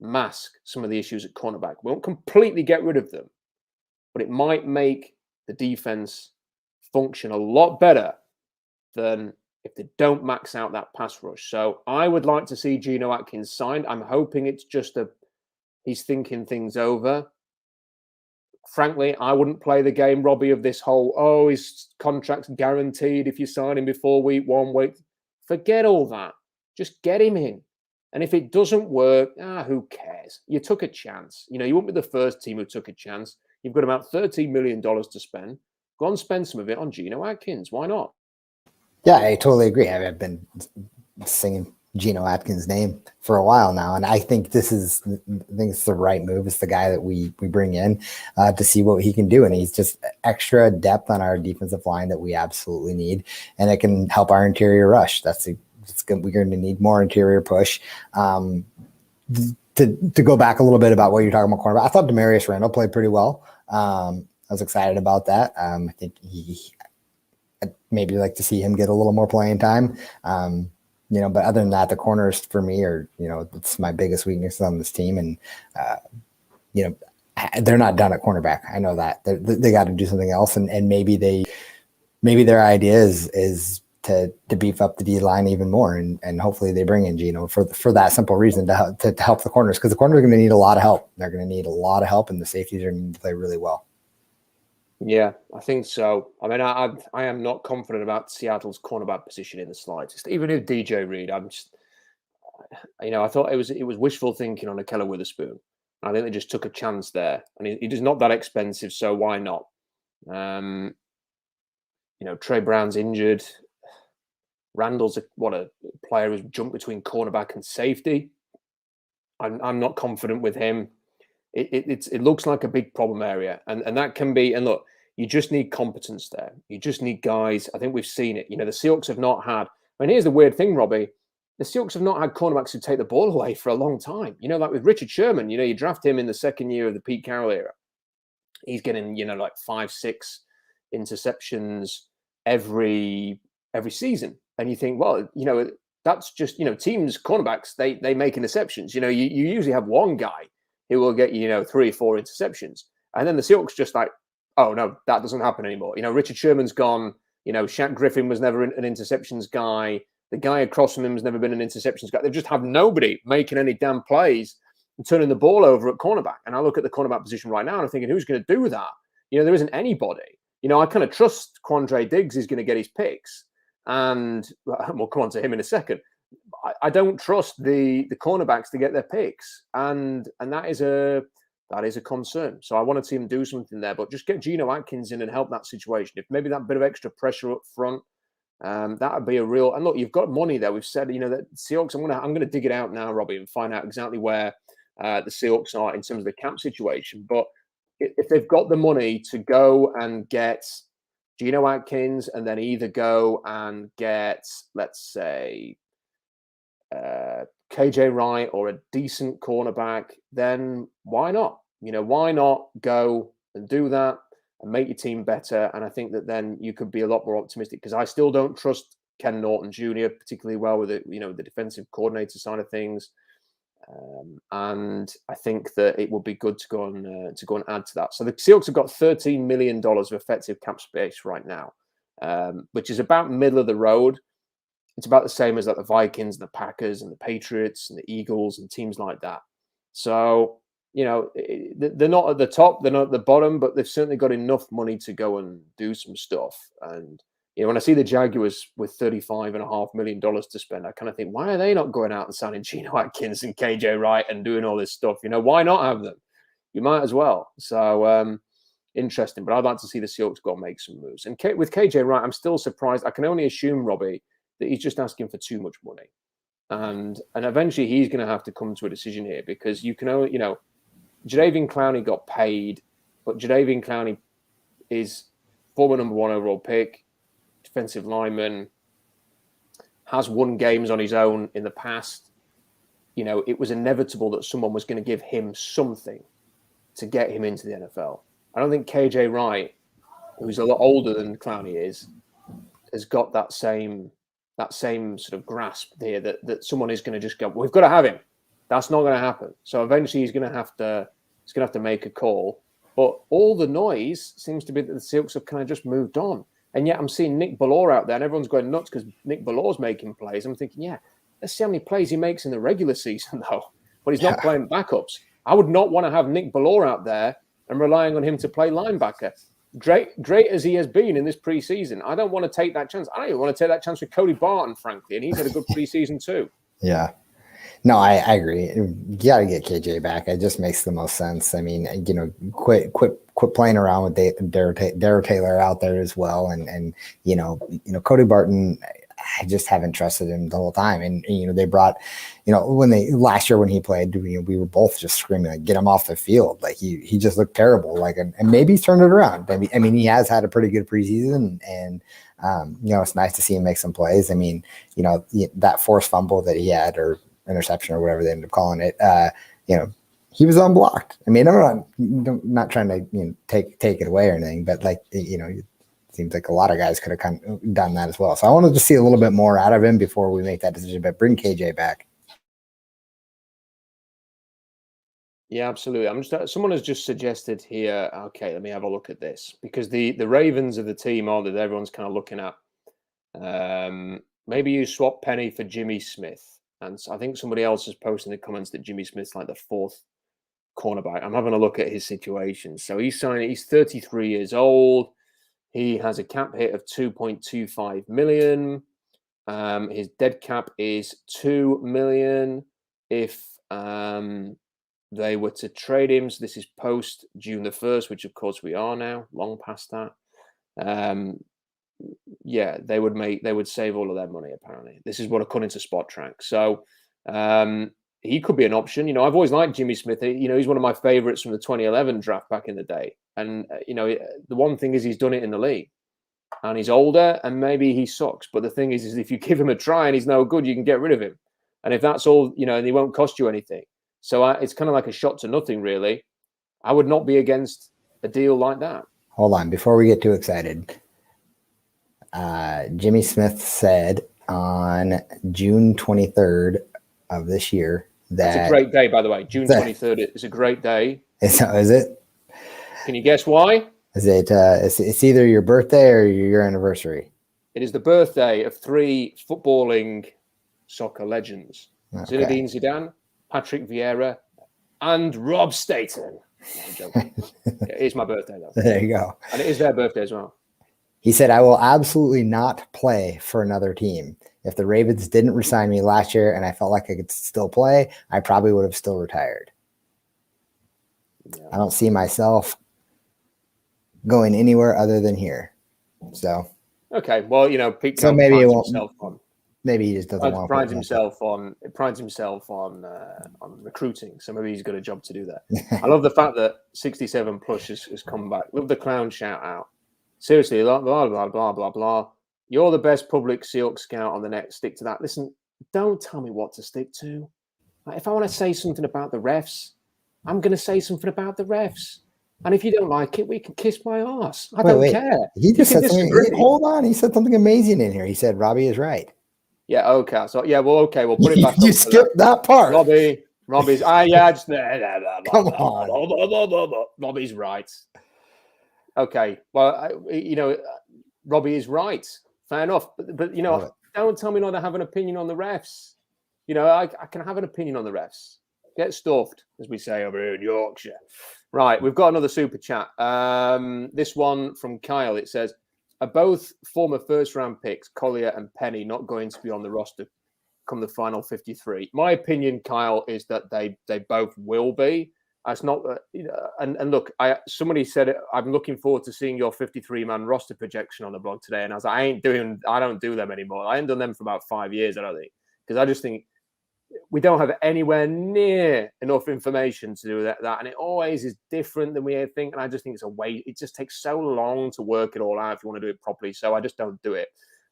mask some of the issues at cornerback. We won't completely get rid of them, but it might make the defense function a lot better than if they don't max out that pass rush. So I would like to see Geno Atkins signed. I'm hoping it's just he's thinking things over. Frankly, I wouldn't play the game, Robbie, of this whole, his contract's guaranteed if you sign him before week 1. Forget all that. Just get him in. And if it doesn't work, who cares? You took a chance. You won't be the first team who took a chance. You've got about $13 million to spend. Go and spend some of it on Geno Atkins. Why not? Yeah, I totally agree. I've been singing Geno Atkins' name for a while now, and I think it's the right move. It's the guy that we bring in to see what he can do, and he's just extra depth on our defensive line that we absolutely need, and it can help our interior rush. We're going to need more interior push. To go back a little bit about what you're talking about, cornerback, I thought Demarius Randall played pretty well. I was excited about that. I think I'd maybe like to see him get a little more playing time. But other than that, the corners for me are, it's my biggest weakness on this team. And, they're not done at cornerback. I know that they got to do something else. And maybe their idea is to beef up the D line even more. And hopefully they bring in Geno for that simple reason to help the corners, because the corners are going to need a lot of help. They're going to need a lot of help, and the safeties are going to play really well. Yeah, I think so. I mean, I am not confident about Seattle's cornerback position in the slightest. Even if DJ Reed, I'm just, I thought it was wishful thinking on a Keller Witherspoon. I think they just took a chance there, and he is not that expensive, so why not? Trey Brown's injured. Randall's a player who's jumped between cornerback and safety. I'm not confident with him. It looks like a big problem area, and that can be. And look, you just need competence there. You just need guys. I think we've seen it. The Seahawks have not had. I mean, here's the weird thing, Robbie. The Seahawks have not had cornerbacks who take the ball away for a long time. Like with Richard Sherman. You draft him in the second year of the Pete Carroll era. He's getting like 5-6 interceptions every season, and you think, well, that's just teams cornerbacks they make interceptions. You usually have one guy who will get 3 or 4 interceptions. And then the Seahawks just like, oh, no, that doesn't happen anymore. Richard Sherman's gone. Shaq Griffin was never an interceptions guy. The guy across from him has never been an interceptions guy. They just have nobody making any damn plays and turning the ball over at cornerback. And I look at the cornerback position right now and I'm thinking, who's going to do that? There isn't anybody. I kind of trust Quandre Diggs is going to get his picks. And we'll come on to him in a second. I don't trust the cornerbacks to get their picks, and that is a concern. So I want to see him do something there, but just get Geno Atkins in and help that situation. If maybe that bit of extra pressure up front, that would be a real. And look, you've got money there. We've said that Seahawks. I'm gonna dig it out now, Robbie, and find out exactly where the Seahawks are in terms of the cap situation. But if they've got the money to go and get Geno Atkins, and then either go and get, let's say, KJ Wright or a decent cornerback, then why not? Why not go and do that and make your team better. And I think that then you could be a lot more optimistic, because I still don't trust Ken Norton Jr. particularly well with it, the defensive coordinator side of things. And I think that it would be good to go and add to that. So the Seahawks have got $13 million of effective cap space right now, which is about middle of the road. It's about the same as like the Vikings and the Packers and the Patriots and the Eagles and teams like that. So, they're not at the top, they're not at the bottom, but they've certainly got enough money to go and do some stuff. And, when I see the Jaguars with $35.5 million to spend, I kind of think, why are they not going out and signing Geno Atkins and KJ Wright and doing all this stuff? Why not have them? You might as well. So, interesting. But I'd like to see the Seahawks go and make some moves. And with KJ Wright, I'm still surprised. I can only assume, Robbie, that he's just asking for too much money. And eventually he's going to have to come to a decision here, because you can only, Jadeveon Clowney got paid, but Jadeveon Clowney is former number 1 overall pick, defensive lineman, has won games on his own in the past. It was inevitable that someone was going to give him something to get him into the NFL. I don't think KJ Wright, who's a lot older than Clowney is, has got that same sort of grasp there that someone is going to just go, we've got to have him. That's not going to happen. So eventually he's going to have to make a call. But all the noise seems to be that the Seahawks have kind of just moved on. And yet I'm seeing Nick Ballore out there, and everyone's going nuts because Nick Ballore's making plays. I'm thinking, yeah, let's see how many plays he makes in the regular season, though. But he's not playing backups. I would not want to have Nick Ballore out there and relying on him to play linebacker. Great as he has been in this preseason, I don't want to take that chance. I don't even want to take that chance with Cody Barton, frankly, and he's had a good preseason too. Yeah. No, I agree. You got to get KJ back. It just makes the most sense. I mean, quit playing around with Daryl Taylor out there as well, and Cody Barton. I just haven't trusted him the whole time. And they brought, last year when he played, we were both just screaming like, get him off the field. Like he just looked terrible. Like and maybe he's turned it around. I mean, he has had a pretty good preseason, and it's nice to see him make some plays. I mean, that forced fumble that he had, or interception, or whatever they ended up calling it, he was unblocked. I mean, I'm not trying to take it away or anything, but it seems like a lot of guys could have done that as well. So I wanted to see a little bit more out of him before we make that decision. But bring KJ back. Yeah, absolutely. Someone has just suggested here. Okay, let me have a look at this, because the Ravens are the team, aren't they, that everyone's kind of looking at. Maybe you swap Penny for Jimmy Smith. And I think somebody else has posted in the comments that Jimmy Smith's like the 4th cornerback. I'm having a look at his situation. So he's 33 years old. He has a cap hit of $2.25 million. His dead cap is $2 million. If they were to trade him, so this is post June the 1st, which of course we are now, long past that. They would save all of their money, apparently. This is what according to Spot Track. So he could be an option. I've always liked Jimmy Smith. He's one of my favorites from the 2011 draft back in the day. And, the one thing is he's done it in the league. And he's older, and maybe he sucks. But the thing is if you give him a try and he's no good, you can get rid of him. And if that's all, and he won't cost you anything. So it's kind of like a shot to nothing, really. I would not be against a deal like that. Hold on. Before we get too excited, Jimmy Smith said on June 23rd of this year that... It's a great day, by the way. June 23rd is a great day. Is it? Can you guess why? Is it? It's either your birthday or your anniversary. It is the birthday of 3 footballing soccer legends. Okay. Zinedine Zidane, Patrick Vieira, and Rob Staton. It is my birthday, though. There you go. And it is their birthday as well. He said, I will absolutely not play for another team. If the Ravens didn't resign me last year and I felt like I could still play, I probably would have still retired. Yeah. I don't see myself going anywhere other than here. So, okay. Well, Pete so maybe it won't. Maybe he just doesn't want to. Prides himself on recruiting. So maybe he's got a job to do there. I love the fact that 67 plus has come back. Love the clown shout out. Seriously, blah, blah, blah, blah, blah, blah. You're the best public Seahawks scout on the net. Stick to that. Listen, don't tell me what to stick to. Like, if I want to say something about the refs, I'm going to say something about the refs. And if you don't like it, we can kiss my ass. I don't care. He just said something. Disagree. Hold on. He said something amazing in here. He said Robbie is right. Yeah, okay. So yeah, well, okay, we'll put it back. You skipped that part. Robbie's just Come on. Robbie's right. Okay. Well, Robbie is right. Fair enough. But don't tell me not to have an opinion on the refs. I can have an opinion on the refs. Get stuffed, as we say over here in Yorkshire. Right, we've got another super chat. This one from Kyle. It says, are both former first-round picks, Collier and Penny, not going to be on the roster come the final 53? My opinion, Kyle, is that they both will be. It's not, and look, somebody said it, I'm looking forward to seeing your 53-man roster projection on the blog today. And I was like, I don't do them anymore. I haven't done them for about 5 years, I don't think, because I just think we don't have anywhere near enough information to do that. And it always is different than we think. And I just think it's a waste. It just takes so long to work it all out if you want to do it properly. So I just don't do it.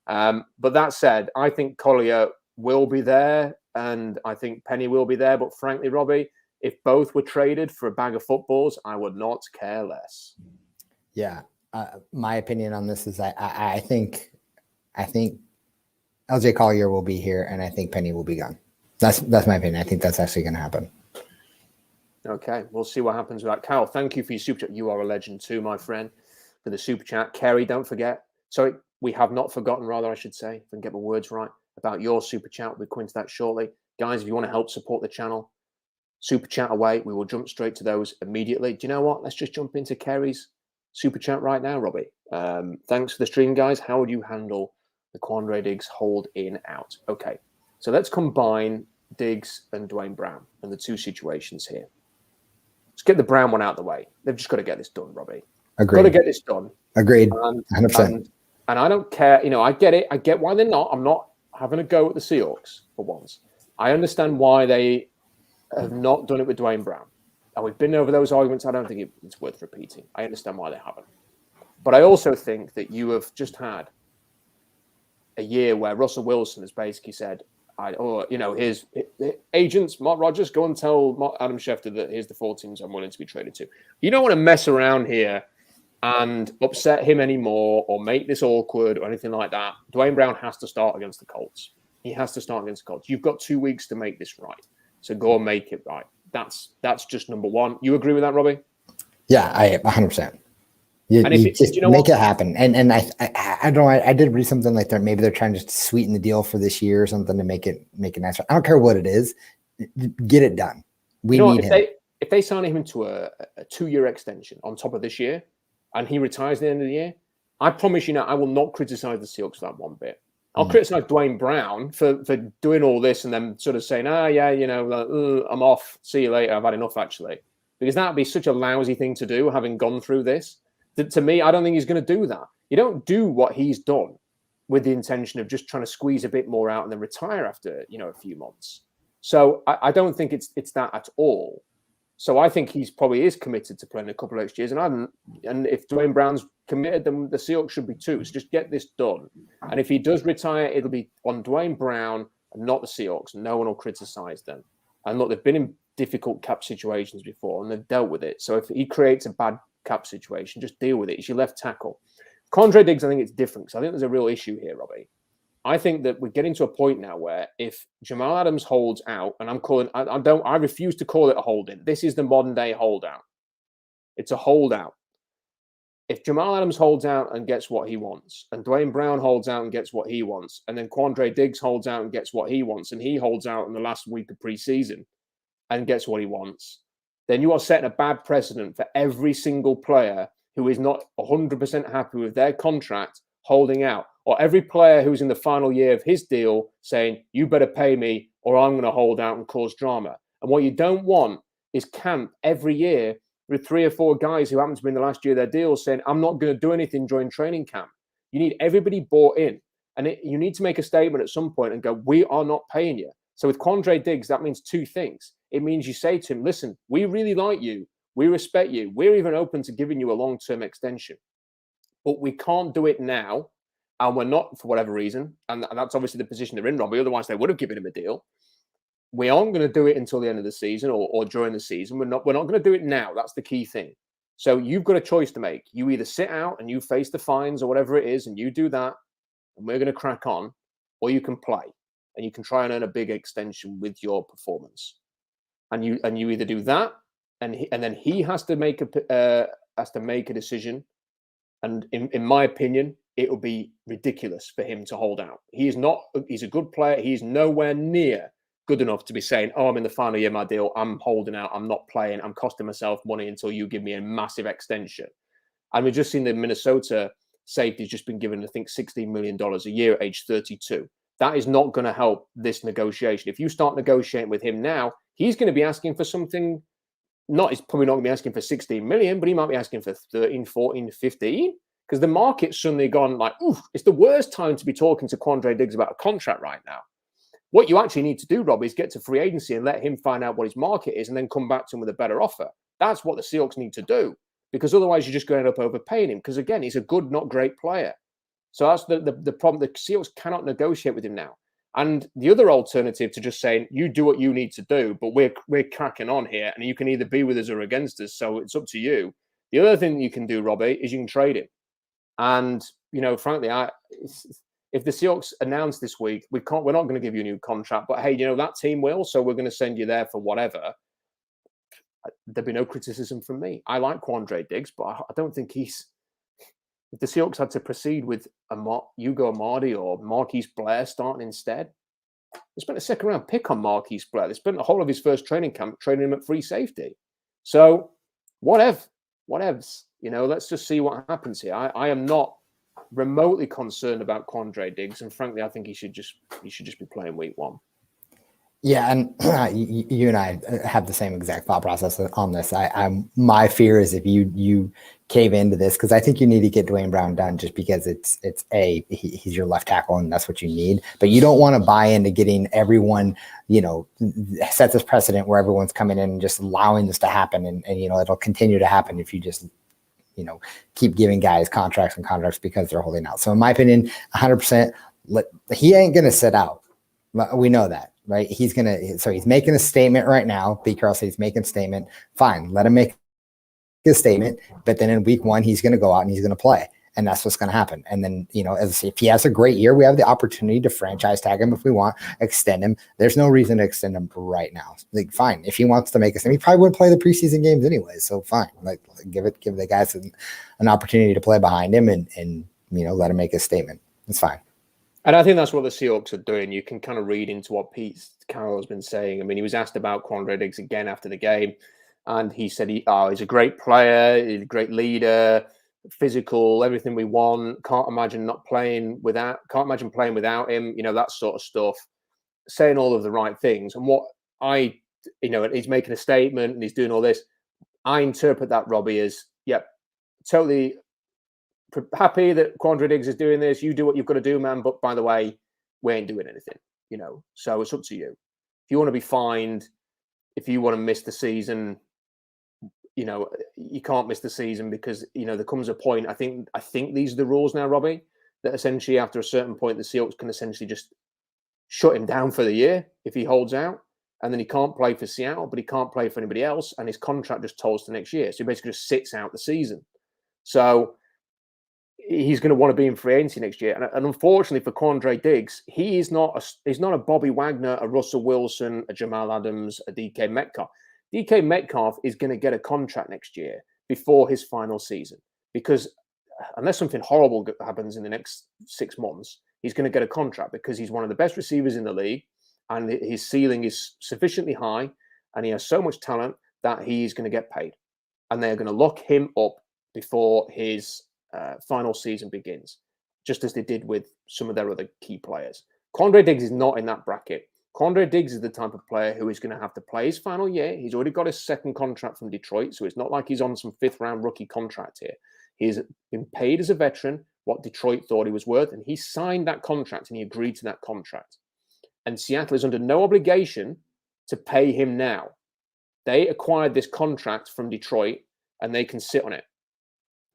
But that said, I think Collier will be there and I think Penny will be there. But frankly, Robbie, if both were traded for a bag of footballs, I would not care less. Yeah. My opinion on this is I think LJ Collier will be here and I think Penny will be gone. That's my opinion. I think that's actually going to happen. Okay, we'll see what happens with that. Carol, thank you for your super chat. You are a legend too, my friend, for the super chat. Kerry, don't forget. Sorry, we have not forgotten, rather, I should say, if I can get my words right, about your super chat. We'll go into that shortly. Guys, if you want to help support the channel, super chat away. We will jump straight to those immediately. Do you know what? Let's just jump into Kerry's super chat right now, Robbie. Thanks for the stream, guys. How would you handle the Quandre Diggs hold in out? Okay. So let's combine Diggs and Duane Brown and the two situations here. Let's get the Brown one out of the way. They've just got to get this done, Robbie. Agreed. Got to get this done. Agreed. 100%. And I don't care. I get it. I get why they're not. I'm not having a go at the Seahawks for once. I understand why they have not done it with Duane Brown. And we've been over those arguments. I don't think it's worth repeating. I understand why they haven't. But I also think that you have just had a year where Russell Wilson has basically said, his agents, Mark Rogers, go and tell Adam Schefter that here's the 4 teams I'm willing to be traded to. You don't want to mess around here and upset him anymore or make this awkward or anything like that. Duane Brown has to start against the Colts. He has to start against the Colts. You've got 2 weeks to make this right. So go and make it right. That's just number one. You agree with that, Robbie? Yeah, I 100%. You make it happen. And I don't know. I did read something like that. Maybe they're trying to sweeten the deal for this year or something to make it nice. I don't care what it is. Get it done. We need him. If they sign him to a 2-year extension on top of this year and he retires at the end of the year, I promise you now, I will not criticize the Seahawks for that one bit. I'll criticize Duane Brown for doing all this and then sort of saying, I'm off. See you later. I've had enough, actually. Because that would be such a lousy thing to do, having gone through this. To me, I don't think he's going to do that. You don't do what he's done with the intention of just trying to squeeze a bit more out and then retire after, a few months. So I don't think it's that at all. So I think he's probably is committed to playing a couple of extra years. And if Duane Brown's committed, then the Seahawks should be too. So just get this done. And if he does retire, it'll be on Duane Brown and not the Seahawks. No one will criticize them. And look, they've been in difficult cap situations before and they've dealt with it. So if he creates a bad cap situation, just deal with it. It's your left tackle. Quandre Diggs, I think it's different because I think there's a real issue here, Robbie. I think that we're getting to a point now where if Jamal Adams holds out, and I refuse to call it a hold-in. This is the modern day holdout. It's a holdout. If Jamal Adams holds out and gets what he wants, and Duane Brown holds out and gets what he wants, and then Quandre Diggs holds out and gets what he wants, and he holds out in the last week of preseason and gets what he wants, then you are setting a bad precedent for every single player who is not 100% happy with their contract holding out, or every player who's in the final year of his deal saying, you better pay me or I'm going to hold out and cause drama. And what you don't want is camp every year with 3 or 4 guys who happen to be in the last year of their deal saying, I'm not going to do anything during training camp. You need everybody bought in. And you need to make a statement at some point and go, we are not paying you. So with Quandre Diggs, that means 2 things. It means you say to him, listen, we really like you. We respect you. We're even open to giving you a long-term extension. But we can't do it now. And we're not, for whatever reason. And that's obviously the position they're in, Robbie. Otherwise, they would have given him a deal. We aren't going to do it until the end of the season or during the season. We're not going to do it now. That's the key thing. So you've got a choice to make. You either sit out and you face the fines or whatever it is, and you do that, and we're going to crack on, or you can play and you can try and earn a big extension with your performance. And you either do that, and then he has to make a decision. And in my opinion, it would be ridiculous for him to hold out. He's a good player. He's nowhere near good enough to be saying, oh, I'm in the final year of my deal. I'm holding out. I'm not playing. I'm costing myself money until you give me a massive extension. And we've just seen the Minnesota safety's just been given, I think, $16 million a year at age 32. That is not going to help this negotiation. If you start negotiating with him now, he's going to be asking for something. He's probably not going to be asking for 16 million, but he might be asking for 13, 14, 15, because the market's suddenly gone like, ooh, it's the worst time to be talking to Quandre Diggs about a contract right now. What you actually need to do, Rob, is get to free agency and let him find out what his market is and then come back to him with a better offer. That's what the Seahawks need to do, because otherwise you're just going to end up overpaying him, because, again, he's a good, not great player. So that's the problem. The Seahawks cannot negotiate with him now. And the other alternative to just saying, you do what you need to do, but we're cracking on here, and you can either be with us or against us, so it's up to you. The other thing you can do, Robbie, is you can trade him. And, frankly, if the Seahawks announce this week, we're not going to give you a new contract, but hey, that team will, so we're going to send you there for whatever, there'd be no criticism from me. I like Quandre Diggs, but I don't think if the Seahawks had to proceed with Hugo Amadi or Marquise Blair starting instead, they spent a second-round pick on Marquise Blair. They spent the whole of his first training camp training him at free safety. So, whatevs. Let's just see what happens here. I am not remotely concerned about Quandre Diggs, and frankly, I think he should just be playing week one. Yeah, and you and I have the same exact thought process on this. My fear is if you cave into this, because I think you need to get Duane Brown done, just because he's your left tackle and that's what you need. But you don't want to buy into getting everyone, set this precedent where everyone's coming in and just allowing this to happen, and it'll continue to happen if you just keep giving guys contracts because they're holding out. So in my opinion, 100%, he ain't gonna sit out. We know that. Right. He's making a statement right now. Pete Carroll said he's making a statement. Fine. Let him make a statement. But then in week one, he's going to go out and he's going to play. And that's what's going to happen. And then, if he has a great year, we have the opportunity to franchise tag him if we want, extend him. There's no reason to extend him right now. Fine. If he wants to make a statement, he probably wouldn't play the preseason games anyway. So fine. Give the guys an opportunity to play behind him and let him make a statement. It's fine. And I think that's what the Seahawks are doing. You can kind of read into what Pete Carroll has been saying. I mean, he was asked about Quandre Diggs again after the game, and he said he's a great player, he's a great leader, physical, everything we want. Can't imagine playing without him. That sort of stuff. Saying all of the right things. And what he's making a statement and he's doing all this. I interpret that, Robbie, as totally happy that Quandre Diggs is doing this. You do what you've got to do, man. But by the way, we ain't doing anything, So it's up to you. If you want to be fined, if you want to miss the season, you can't miss the season because, there comes a point. I think these are the rules now, Robbie, that essentially after a certain point, the Seahawks can essentially just shut him down for the year if he holds out. And then he can't play for Seattle, but he can't play for anybody else. And his contract just tolls to next year. So he basically just sits out the season. So he's going to want to be in free agency next year. And unfortunately for Quandre Diggs, he's not a Bobby Wagner, a Russell Wilson, a Jamal Adams, a DK Metcalf. DK Metcalf is going to get a contract next year before his final season, because unless something horrible happens in the next 6 months, he's going to get a contract because he's one of the best receivers in the league and his ceiling is sufficiently high and he has so much talent that he's going to get paid. And they're going to lock him up before his final season begins, just as they did with some of their other key players. Quandre Diggs is not in that bracket. Quandre Diggs is the type of player who is going to have to play his final year. He's already got his second contract from Detroit, so it's not like he's on some 5th-round rookie contract here. He's been paid as a veteran what Detroit thought he was worth, and he signed that contract and he agreed to that contract. And Seattle is under no obligation to pay him now. They acquired this contract from Detroit and they can sit on it.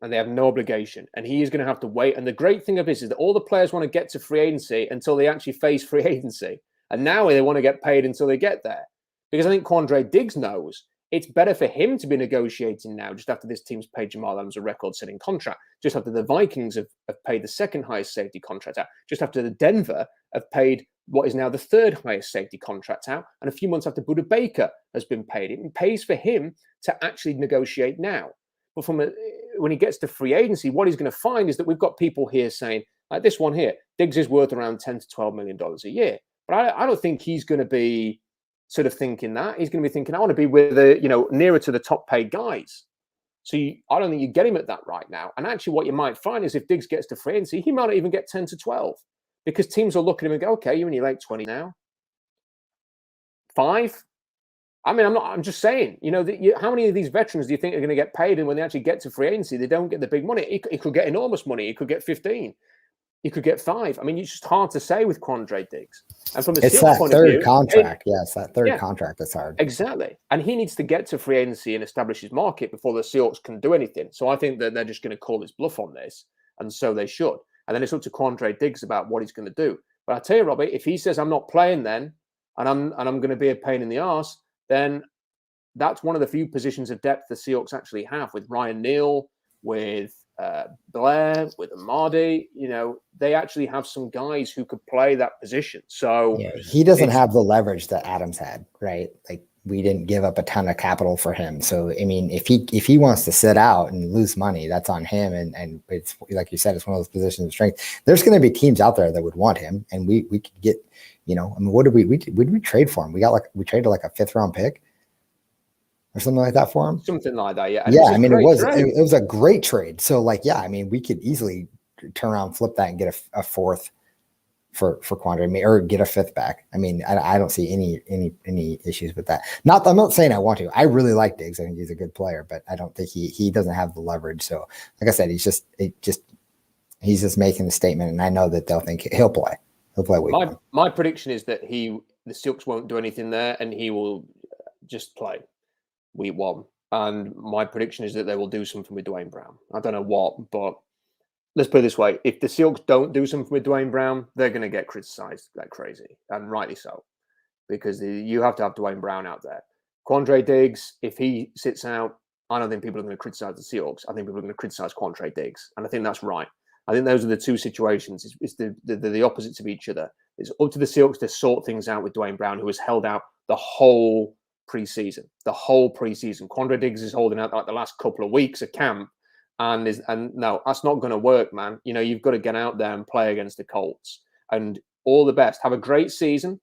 And they have no obligation. And he is going to have to wait. And the great thing of this is that all the players want to get to free agency until they actually face free agency. And now they want to get paid until they get there. Because I think Quandre Diggs knows it's better for him to be negotiating now, just after this team's paid Jamal Adams a record-setting contract, just after the Vikings have paid the second highest safety contract out, just after the Denver have paid what is now the third highest safety contract out, and a few months after Budda Baker has been paid. It pays for him to actually negotiate now. But when he gets to free agency, what he's going to find is that we've got people here saying, like this one here, Diggs is worth around $10 to $12 million a year. But I don't think he's going to be sort of thinking that. He's going to be thinking, I want to be with nearer to the top paid guys. So I don't think you get him at that right now. And actually what you might find is if Diggs gets to free agency, he might not even get 10 to 12 because teams will look at him and go, okay, you're in your late 20 now. 5? I mean, I'm just saying, how many of these veterans do you think are going to get paid? And when they actually get to free agency, they don't get the big money. He could get enormous money. He could get 15. He could get 5. I mean, it's just hard to say with Quandre Diggs. And from it's that third contract. It's that third contract that's hard. Exactly. And he needs to get to free agency and establish his market before the Seahawks can do anything. So I think that they're just going to call his bluff on this. And so they should. And then it's up to Quandre Diggs about what he's going to do. But I tell you, Robbie, if he says, I'm not playing then, and I'm going to be a pain in the arse, then that's one of the few positions of depth the Seahawks actually have with Ryan Neal, with Blair, with Amadi. They actually have some guys who could play that position. So he doesn't have the leverage that Adams had, right? Like we didn't give up a ton of capital for him. So I mean, if he wants to sit out and lose money, that's on him. And it's like you said, it's one of those positions of strength. There's going to be teams out there that would want him, and we could get. I mean, what did we trade for him? We traded like a 5th round pick or something like that for him. Something like that, yeah. And I mean, it was a great trade. So I mean, we could easily turn around, flip that, and get a 4th for Quandre, or get a 5th back. I mean, I don't see any issues with that. I'm not saying I want to. I really like Diggs. I think he's a good player, but I don't think he doesn't have the leverage. So, like I said, he's just making the statement, and I know that they'll think he'll play. He'll play week 1. My prediction is that the Seahawks won't do anything there, and he will just play week 1. And my prediction is that they will do something with Duane Brown. I don't know what, but let's put it this way. If the Seahawks don't do something with Duane Brown, they're going to get criticized like crazy, and rightly so, because you have to have Duane Brown out there. Quandre Diggs, if he sits out, I don't think people are going to criticize the Seahawks. I think people are going to criticize Quandre Diggs, and I think that's right. I think those are the two situations. It's the opposites of each other. It's up to the Seahawks to sort things out with Duane Brown, who has held out the whole preseason. Quandre Diggs is holding out like the last couple of weeks of camp, and no, that's not going to work, man. You've got to get out there and play against the Colts. And all the best. Have a great season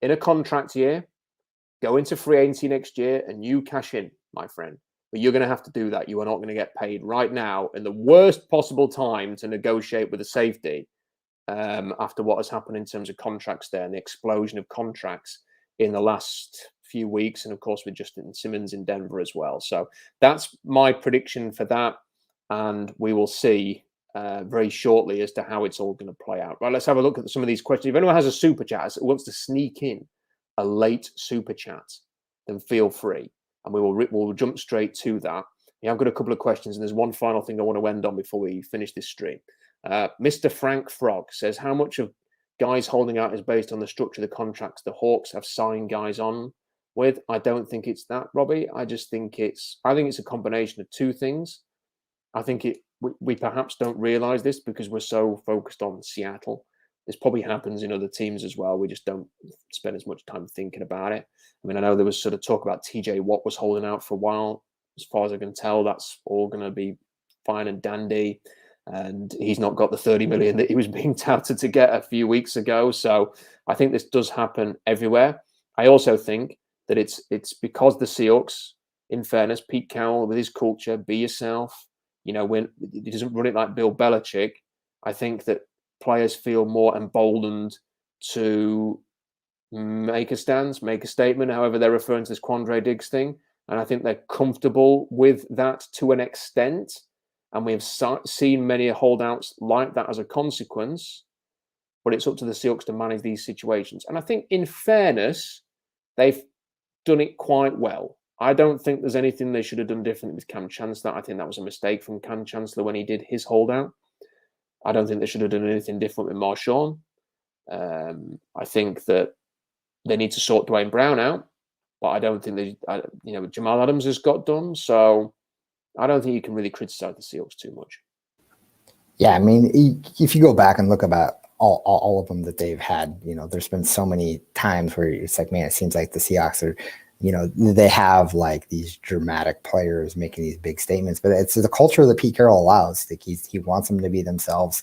in a contract year. Go into free agency next year, and you cash in, my friend. But you're going to have to do that. You are not going to get paid right now in the worst possible time to negotiate with a safety after what has happened in terms of contracts there and the explosion of contracts in the last few weeks. And of course, with Justin Simmons in Denver as well. So that's my prediction for that. And we will see very shortly as to how it's all going to play out. Right, let's have a look at some of these questions. If anyone has a super chat, wants to sneak in a late super chat, then feel free. And we'll jump straight to that. Yeah, I've got a couple of questions, and there's one final thing I want to end on before we finish this stream. Mr. Frank Frog says, how much of guys holding out is based on the structure of the contracts the Hawks have signed guys on with? I don't think it's that, Robbie. I think it's a combination of two things. I think we perhaps don't realize this because we're so focused on Seattle. This probably happens in other teams as well. We just don't spend as much time thinking about it. I mean, I know there was sort of talk about TJ Watt was holding out for a while. As far as I can tell, that's all going to be fine and dandy. And he's not got the $30 million that he was being touted to get a few weeks ago. So I think this does happen everywhere. I also think that it's because the Seahawks, in fairness, Pete Carroll with his culture, be yourself. When he doesn't run it like Bill Belichick, I think that players feel more emboldened to make a stance, make a statement, however they're referring to this Quandre Diggs thing. And I think they're comfortable with that to an extent. And we have seen many holdouts like that as a consequence. But it's up to the Seahawks to manage these situations. And I think, in fairness, they've done it quite well. I don't think there's anything they should have done differently with Cam Chancellor. I think that was a mistake from Cam Chancellor when he did his holdout. I don't think they should have done anything different with Marshawn. I think that they need to sort Duane Brown out. but I don't think Jamal Adams has got done. So I don't think you can really criticize the Seahawks too much. Yeah, I mean, if you go back and look about all of them that they've had, there's been so many times where it's like, man, it seems like the Seahawks are, they have like these dramatic players making these big statements, but it's the culture that Pete Carroll allows. Like he wants them to be themselves,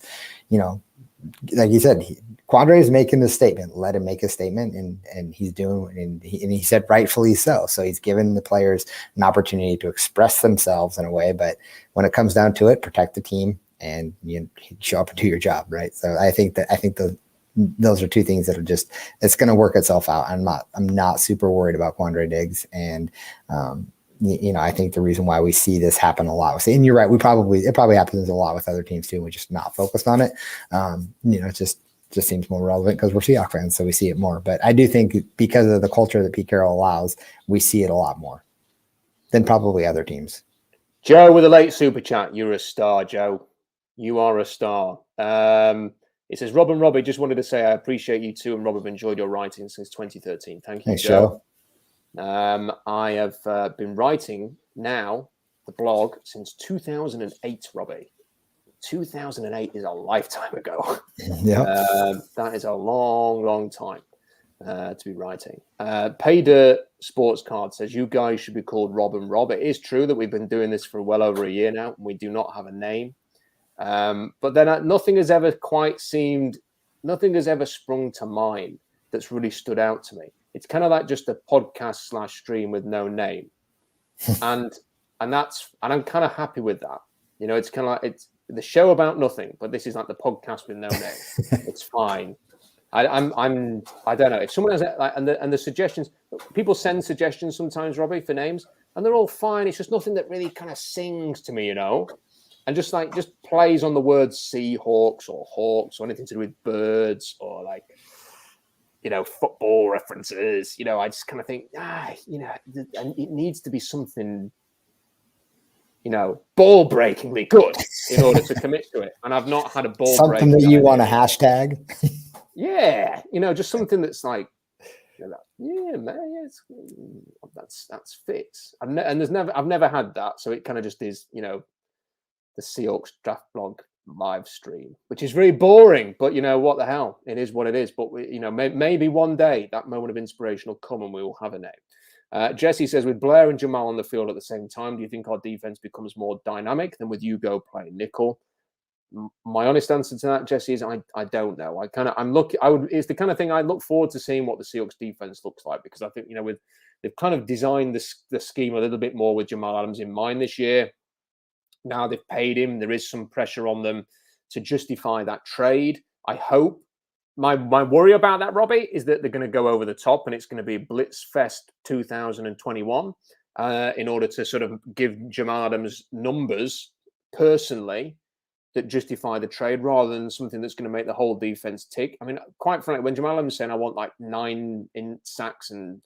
like you said, Quandre is making the statement. Let him make a statement, and he's doing, and he said rightfully so. So he's given the players an opportunity to express themselves in a way. But when it comes down to it, protect the team and show up and do your job, right? So I think those are two things that are just, it's going to work itself out. I'm not super worried about Quandre Diggs, and I think the reason why we see this happen a lot, and you're right, it probably happens a lot with other teams too. We're just not focused on it. It just seems more relevant because we're Seahawks fans, so we see it more. But I do think because of the culture that Pete Carroll allows, we see it a lot more than probably other teams. Joe with a late super chat. You're a star, Joe. You are a star. It says, Rob and Robbie, just wanted to say I appreciate you too, and Rob have enjoyed your writing since 2013. Thank you, Thanks, Joe. I have been writing now the blog since 2008, Robbie. 2008 is a lifetime ago. Yeah, that is a long, long time to be writing. Paid Sports Card says, you guys should be called Rob and Rob. It is true that we've been doing this for well over a year now, and we do not have a name. But then nothing has ever sprung to mind that's really stood out to me. It's kind of like just a podcast / stream with no name. and I'm kind of happy with that. It's kind of like it's the show about nothing, but this is like the podcast with no name. It's fine. I don't know if someone has and the suggestions, people send suggestions sometimes, Robbie, for names, and they're all fine. It's just nothing that really kind of sings to me, and just plays on the words Seahawks or Hawks or anything to do with birds or football references. I just kind of think, it needs to be something, ball-breakingly good in order to commit to it. And I've not had a ball something that you want to hashtag. Yeah, just something that's like, yeah, man, that's fits. I've never had that, so it kind of just is, the Seahawks draft blog live stream, which is very boring, but what the hell, it is what it is. But maybe one day that moment of inspiration will come and we will have a name. Jesse says, with Blair and Jamal on the field at the same time, do you think our defense becomes more dynamic than with Hugo playing nickel? My honest answer to that, Jesse, is I don't know. It's the kind of thing I look forward to seeing what the Seahawks defense looks like, because I think they've kind of designed the scheme a little bit more with Jamal Adams in mind this year. Now they've paid him. There is some pressure on them to justify that trade. I hope. My worry about that, Robbie, is that they're going to go over the top and it's going to be Blitzfest 2021 in order to sort of give Jamal Adams numbers personally that justify the trade rather than something that's going to make the whole defense tick. I mean, quite frankly, when Jamal Adams saying I want like 9 in sacks and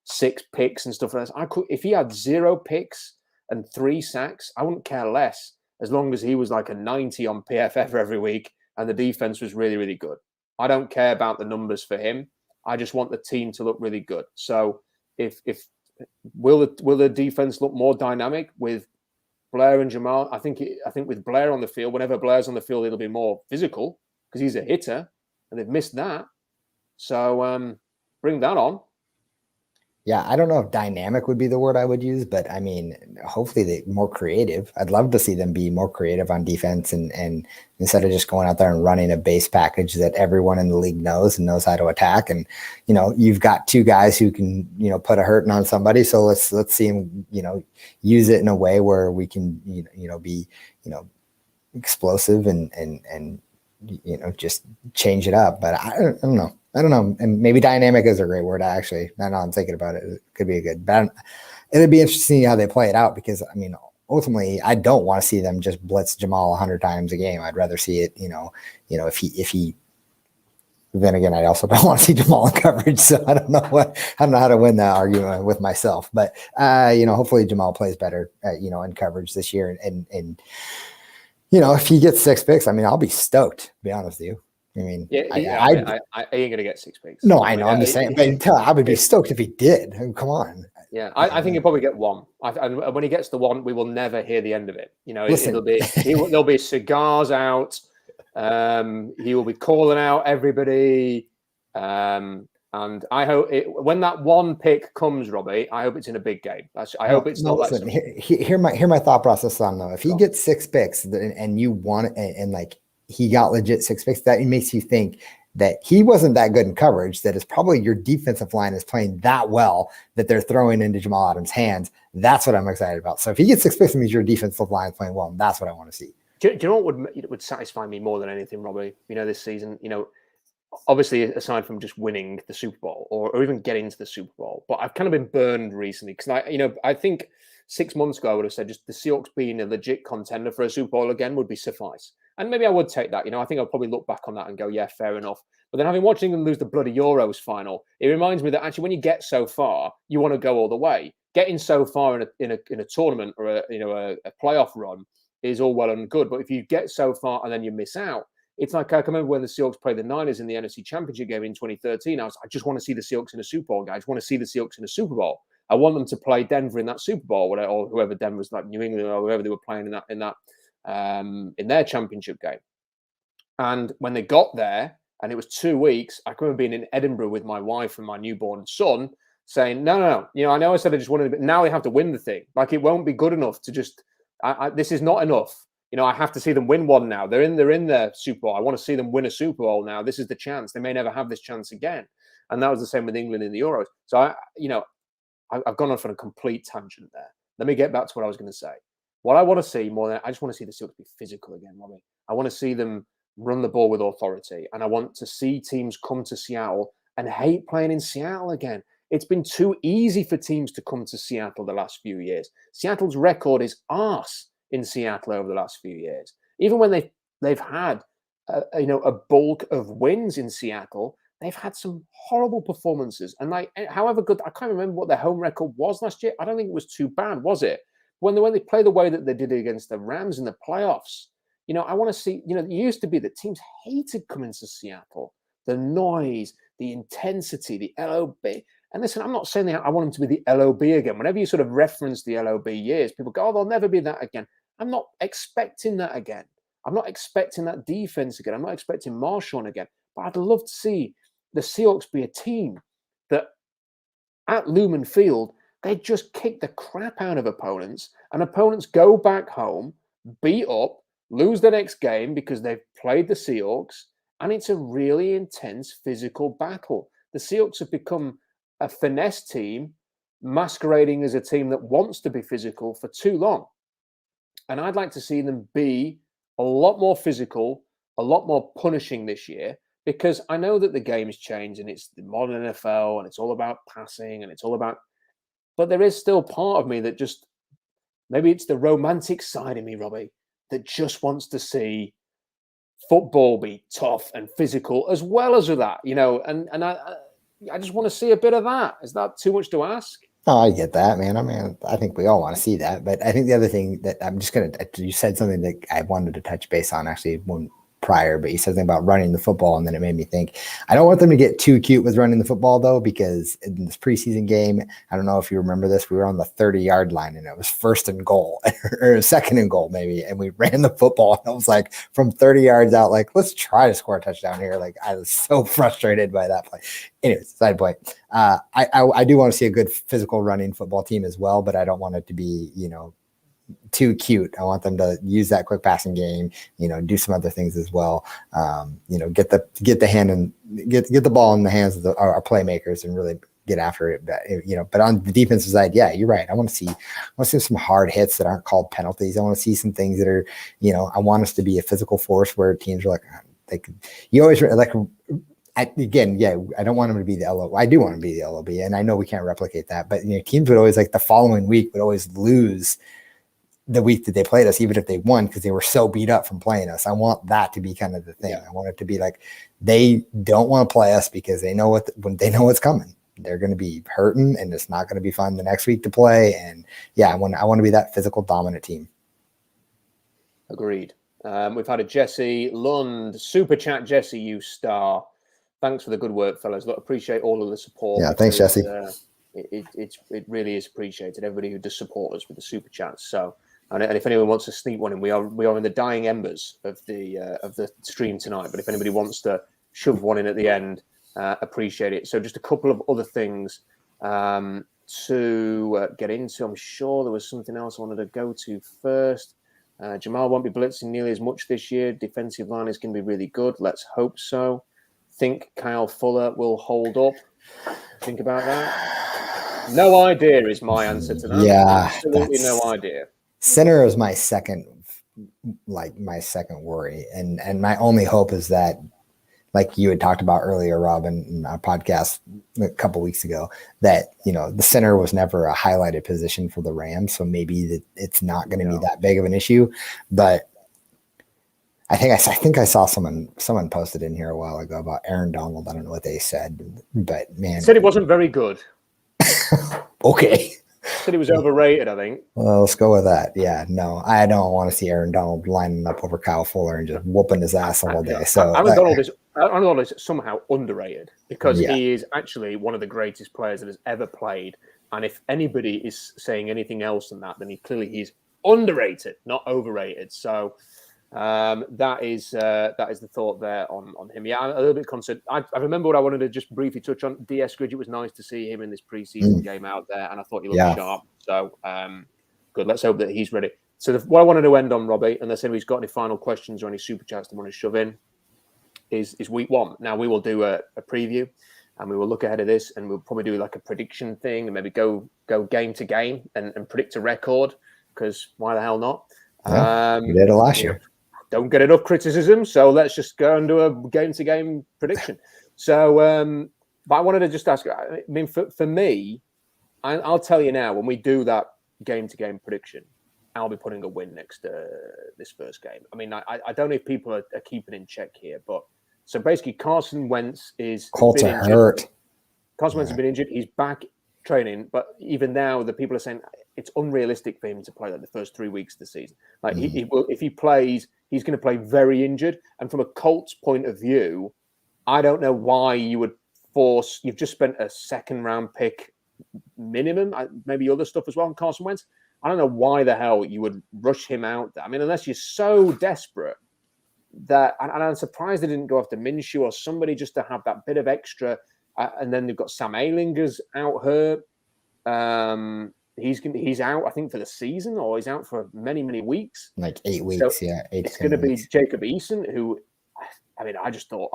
6 picks and stuff like that, if he had 0 picks and 3 sacks, I wouldn't care less, as long as he was like a 90 on PFF every week and the defense was really, really good. I don't care about the numbers for him. I just want the team to look really good. So will the defense look more dynamic with Blair and Jamal? I think with Blair on the field, whenever Blair's on the field, it'll be more physical because he's a hitter, and they've missed that. So bring that on. Yeah, I don't know if dynamic would be the word I would use, but I mean, hopefully they're more creative. I'd love to see them be more creative on defense and instead of just going out there and running a base package that everyone in the league knows and knows how to attack. And, you've got 2 guys who can, put a hurting on somebody. So let's see them, use it in a way where we can, be, explosive and just change it up. But I don't know. And maybe dynamic is a great word. Now I'm thinking about it. It could be a good, but it'd be interesting to see how they play it out, because I mean, ultimately I don't want to see them just blitz Jamal 100 times a game. I'd rather see it, if he, then again, I also don't want to see Jamal in coverage. So I don't know how to win that argument with myself, but hopefully Jamal plays better, in coverage this year. And if he gets 6 picks, I mean, I'll be stoked, to be honest with you. I mean, Yeah, I ain't gonna get 6 picks. No, I know. I'm just saying, but I would be stoked if he did. I mean, come on. Yeah, I think he'll probably get one. And when he gets the one, we will never hear the end of it. You know, Listen. there'll be cigars out. He will be calling out everybody. And I hope when that one pick comes, Robbie, I hope it's in a big game. I hope it's not. Listen, hear my thought process on though. If he gets 6 picks and you want it, and like he got legit 6 picks, that makes you think that he wasn't that good in coverage, that is probably your defensive line is playing that well that they're throwing into Jamal Adams' hands. That's what I'm excited about. So if he gets 6 picks, it means your defensive line is playing well, and that's what I want to see. Do you know what would satisfy me more than anything, Robbie? You know, this season, you know, obviously aside from just winning the Super Bowl or even getting to the Super Bowl, but I've kind of been burned recently because I think 6 months ago I would have said just the Seahawks being a legit contender for a Super Bowl again would be suffice. And maybe I would take that. You know, I think I'll probably look back on that and go, yeah, fair enough. But then having watching them lose the bloody Euros final, it reminds me that actually when you get so far, you want to go all the way. Getting so far in a tournament or a playoff run is all well and good. But if you get so far and then you miss out, it's like I can remember when the Seahawks played the Niners in the NFC Championship game in 2013. I just want to see the Seahawks in a Super Bowl, guys. I just want to see the Seahawks in a Super Bowl. I want them to play Denver in that Super Bowl, or whoever Denver's like New England or whoever they were playing in their championship game. And when they got there, and it was 2 weeks, I can remember being in Edinburgh with my wife and my newborn son, saying, "No. You know, I know I said I just wanted, but now they have to win the thing. Like it won't be good enough to just. This is not enough." You know, I have to see them win one now. They're in the Super Bowl. I want to see them win a Super Bowl now. This is the chance. They may never have this chance again. And that was the same with England in the Euros. So, I've gone off on a complete tangent there. Let me get back to what I was going to say. What I want to see more than I just want to see the Seahawks be physical again, Robbie. I want to see them run the ball with authority. And I want to see teams come to Seattle and hate playing in Seattle again. It's been too easy for teams to come to Seattle the last few years. Seattle's record is arse in Seattle over the last few years. Even when they've had a bulk of wins in Seattle, they've had some horrible performances. And like, however good, I can't remember what their home record was last year. I don't think it was too bad, was it? When they play the way that they did against the Rams in the playoffs, you know, I want to see. You know, it used to be that teams hated coming to Seattle. The noise, the intensity, the LOB. And listen, I'm not saying that I want them to be the LOB again. Whenever you sort of reference the LOB years, people go, "Oh, they'll never be that again." I'm not expecting that again. I'm not expecting that defense again. I'm not expecting Marshawn again. But I'd love to see the Seahawks be a team that at Lumen Field, they just kick the crap out of opponents, and opponents go back home, beat up, lose the next game because they've played the Seahawks, and it's a really intense physical battle. The Seahawks have become a finesse team masquerading as a team that wants to be physical for too long. And I'd like to see them be a lot more physical, a lot more punishing this year, because I know that the game has changed and it's the modern NFL and it's all about passing and it's all about, but there is still part of me that just, maybe it's the romantic side of me, Robbie, that just wants to see football be tough and physical as well as that, you know, and I just want to see a bit of that. Is that too much to ask? Oh, I get that, man. I mean, I think we all want to see that. But I think the other thing that you said something that I wanted to touch base on actually one prior, but you said something about running the football, and then it made me think, I don't want them to get too cute with running the football, though, because in this preseason game, I don't know if you remember this, we were on the 30-yard line, and it was 1st and goal, or 2nd and goal, maybe, and we ran the football, and I was like, from 30 yards out, like, let's try to score a touchdown here. Like, I was so frustrated by that play. Anyways, side point. I do want to see a good physical running football team as well, but I don't want it to be, you know, too cute. I want them to use that quick passing game, you know, do some other things as well. You know, get the hand and get the ball in the hands of our playmakers and really get after it. But, you know, but on the defensive side, yeah, you're right. I want to see some hard hits that aren't called penalties. I want to see some things that are, you know, I want us to be a physical force where teams are like, you always like. Again, yeah, I don't want them to be the LOB. I do want to be the LOB, and I know we can't replicate that. But you know, teams would always, like, the following week would always lose the week that they played us, even if they won, because they were so beat up from playing us. I want that to be kind of the thing. Yeah. I want it to be like they don't want to play us because they know when they know what's coming. They're going to be hurting, and it's not going to be fun the next week to play. And yeah, I want to be that physical dominant team. Agreed. We've had a Jesse Lund super chat. Jesse, you star. Thanks for the good work, fellas. Look, appreciate all of the support. Yeah, thanks, Jesse. It really is appreciated. Everybody who does support us with the super chats. So, and if anyone wants to sneak one in, we are in the dying embers of the stream tonight. But if anybody wants to shove one in at the end, appreciate it. So, just a couple of other things to get into. I'm sure there was something else I wanted to go to first. Jamal won't be blitzing nearly as much this year. Defensive line is going to be really good. Let's hope so. Think Kyle Fuller will hold up. Think about that. No idea is my answer to that. Yeah, absolutely no idea. Center is my second worry, and my only hope is that, like you had talked about earlier, Rob, in our podcast a couple of weeks ago, that, the center was never a highlighted position for the Rams. So maybe it's not going to be that big of an issue. But I think I saw someone posted in here a while ago about Aaron Donald. I don't know what they said, but man, said it wasn't very good. Okay. Said he was overrated, I think. Well, let's go with that. Yeah, no, I don't want to see Aaron Donald lining up over Kyle Fuller and just whooping his ass all day. So Aaron Donald is somehow underrated because he is actually one of the greatest players that has ever played. And if anybody is saying anything else than that, then he's underrated, not overrated. So that is the thought there on him. Yeah, I'm a little bit concerned. I remember what I wanted to just briefly touch on. DS Gridge, it was nice to see him in this preseason game out there, and I thought he looked sharp. So good. Let's hope that he's ready. So what I wanted to end on, Robbie, unless anybody's got any final questions or any super chats they want to shove in, is week one. Now we will do a preview, and we will look ahead of this, and we'll probably do like a prediction thing, and maybe go game to game and predict a record, because why the hell not? Yeah, we did it last year. Don't get enough criticism, so let's just go and do a game-to-game prediction. So, but I wanted to just ask. I mean, for me, I'll tell you now, when we do that game-to-game prediction, I'll be putting a win next to this first game. I mean, I don't know if people are keeping in check here, but so basically, Carson Wentz is Colts are hurt. Carson Wentz has been injured. He's back training, but even now, the people are saying it's unrealistic for him to play like the first 3 weeks of the season. Like he will, if he plays, he's going to play very injured. And from a Colts point of view, I don't know why you would force. You've just spent a second-round pick minimum, maybe other stuff as well on Carson Wentz. I don't know why the hell you would rush him out there. I mean, unless you're so desperate that, and I'm surprised they didn't go after Minshew or somebody just to have that bit of extra. And then they've got Sam Ehlinger's out hurt. He's out, I think, for the season, or he's out for many weeks. Like 8 weeks, so it's going to be Jacob Eason, who, I mean, I just thought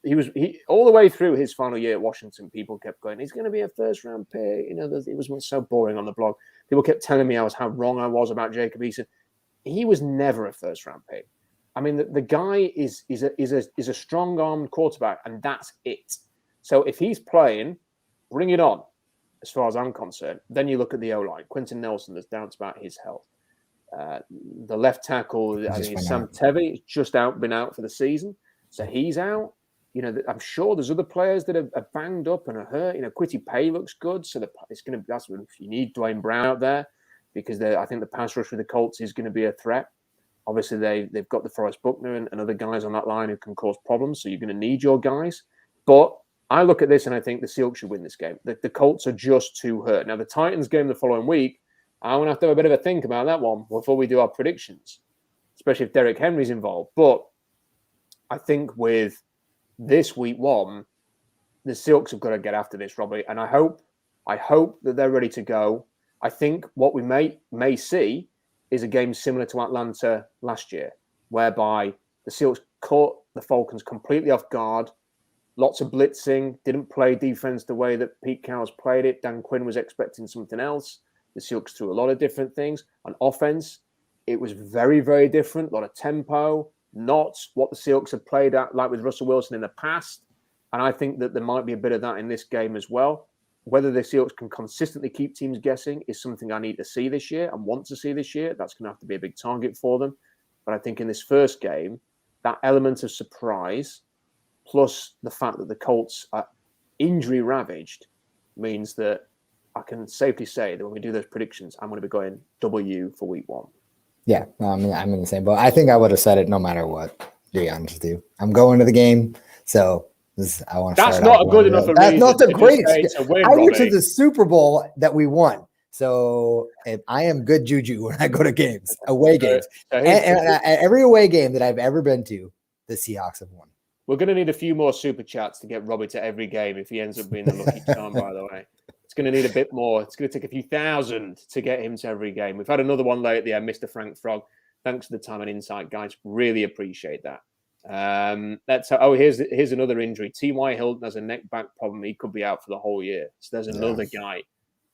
he all the way through his final year at Washington, people kept going, he's going to be a first-round pick. It was so boring on the blog. People kept telling me how wrong I was about Jacob Eason. He was never a first-round pick. I mean, the guy is a strong-armed quarterback, and that's it. So if he's playing, bring it on, as far as I'm concerned. Then you look at the O-line. Quentin Nelson, there's doubts about his health. The left tackle, I think it's Sam Tevy, is been out for the season. So he's out. I'm sure there's other players that are banged up and are hurt. Quitty Pay looks good. So that's when you need Duane Brown out there, because I think the pass rush with the Colts is going to be a threat. Obviously, they've got the Forrest Buckner and other guys on that line who can cause problems. So you're going to need your guys. But I look at this and I think the Seahawks should win this game. The Colts are just too hurt. Now, the Titans game the following week, I'm going to have to have a bit of a think about that one before we do our predictions, especially if Derrick Henry's involved. But I think with this week one, the Seahawks have got to get after this, Robbie. And I hope that they're ready to go. I think what we may see is a game similar to Atlanta last year, whereby the Seahawks caught the Falcons completely off guard. Lots of blitzing, didn't play defense the way that Pete Carroll's played it. Dan Quinn was expecting something else. The Seahawks threw a lot of different things. On offense, it was very, very different. A lot of tempo, not what the Seahawks have played at, like with Russell Wilson in the past. And I think that there might be a bit of that in this game as well. Whether the Seahawks can consistently keep teams guessing is something I need to see this year and want to see this year. That's going to have to be a big target for them. But I think in this first game, that element of surprise, plus the fact that the Colts are injury ravaged, means that I can safely say that when we do those predictions, I'm going to be going W for week one. Yeah, I'm in the same boat. I think I would have said it no matter what, to be honest with you. I'm going to the game, so I want to That's start not off a good enough a That's reason not the to just great say excuse. to win, I went to Robbie. the Super Bowl that we won. So I am good juju when I go to games, away games. And every away game that I've ever been to, the Seahawks have won. We're going to need a few more super chats to get Robbie to every game if he ends up being the lucky charm, by the way. It's going to need a bit more. It's going to take a few thousand to get him to every game. We've had another one late at the end, Mr. Frank Frog. Thanks for the time and insight, guys. Really appreciate that. Here's another injury. T.Y. Hilton has a neck back problem. He could be out for the whole year. So there's another guy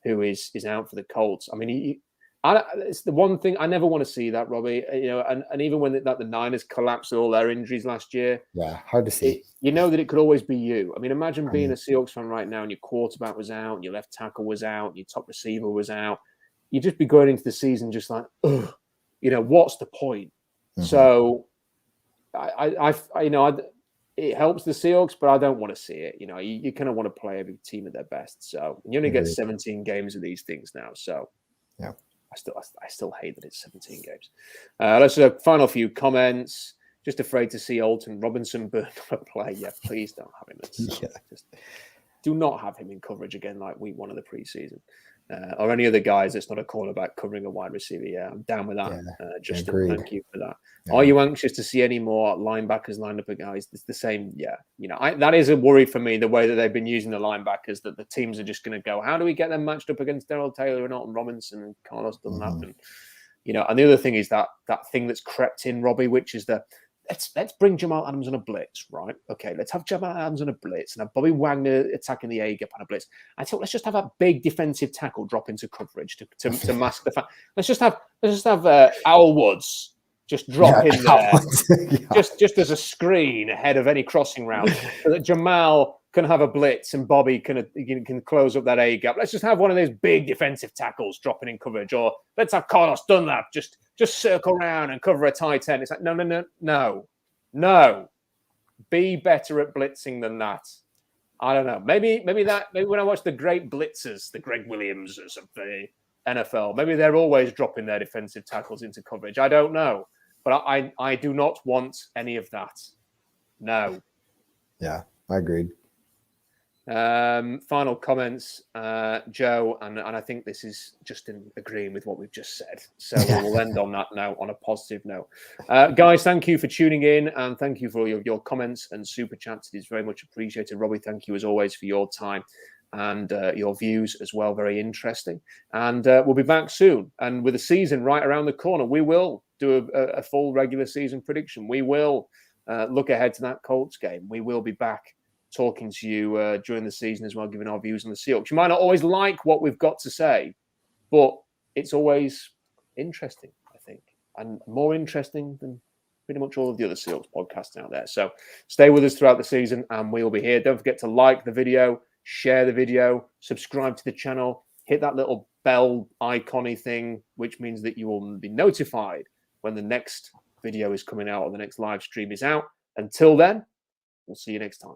who is out for the Colts. I mean, it's the one thing I never want to see that, Robbie. And even when the Niners collapsed all their injuries last year, hard to see. That it could always be you. I mean, imagine being a Seahawks fan right now, and your quarterback was out, and your left tackle was out, and your top receiver was out. You'd just be going into the season just like, ugh, what's the point? Mm-hmm. So, it helps the Seahawks, but I don't want to see it. You kind of want to play every team at their best. So you only get 17 games of these things now. So yeah. I still hate that it's 17 games. Let's do a final few comments. Just afraid to see Alton Robinson burn on a play. Yeah, please don't have him. Just do not have him in coverage again like week 1 of the preseason. Or any other guys that's not a cornerback covering a wide receiver. Yeah, I'm down with that. Justin, thank you for that. Yeah. Are you anxious to see any more linebackers lined up at guys? It's the same. Yeah, that is a worry for me, the way that they've been using the linebackers, that the teams are just going to go, how do we get them matched up against Daryl Taylor and Alton Robinson and Carlos Dunlap? And, and the other thing is that thing that's crept in, Robbie, which is let's bring Jamal Adams on a blitz, right? Okay, let's have Jamal Adams on a blitz and have Bobby Wagner attacking the A-gap on a blitz. I thought let's just have a big defensive tackle drop into coverage to mask the fact. Let's just have Owl Woods just drop in there, just as a screen ahead of any crossing route, so that Jamal can have a blitz and Bobby can close up that A-gap. Let's just have one of those big defensive tackles dropping in coverage, or let's have Carlos Dunlap just circle around and cover a tight end. It's like, no. Be better at blitzing than that. I don't know. Maybe when I watch the great blitzers, the Greg Williamses of the NFL, maybe they're always dropping their defensive tackles into coverage. I don't know. But I do not want any of that. No. Yeah, I agreed. Final comments, Joe, and I think this is just in agreeing with what we've just said. So we'll end on that note, on a positive note. Guys, thank you for tuning in, and thank you for your comments and super chats. It is very much appreciated. Robbie, thank you as always for your time and your views as well. Very interesting. And we'll be back soon. And with the season right around the corner, we will do a full regular season prediction. We will look ahead to that Colts game. We will be back talking to you during the season as well, giving our views on the Seahawks. You might not always like what we've got to say, but it's always interesting, I think, and more interesting than pretty much all of the other Seahawks podcasts out there. So stay with us throughout the season, and we'll be here. Don't forget to like the video, share the video, subscribe to the channel, hit that little bell icon-y thing, which means that you will be notified when the next video is coming out or the next live stream is out. Until then, we'll see you next time.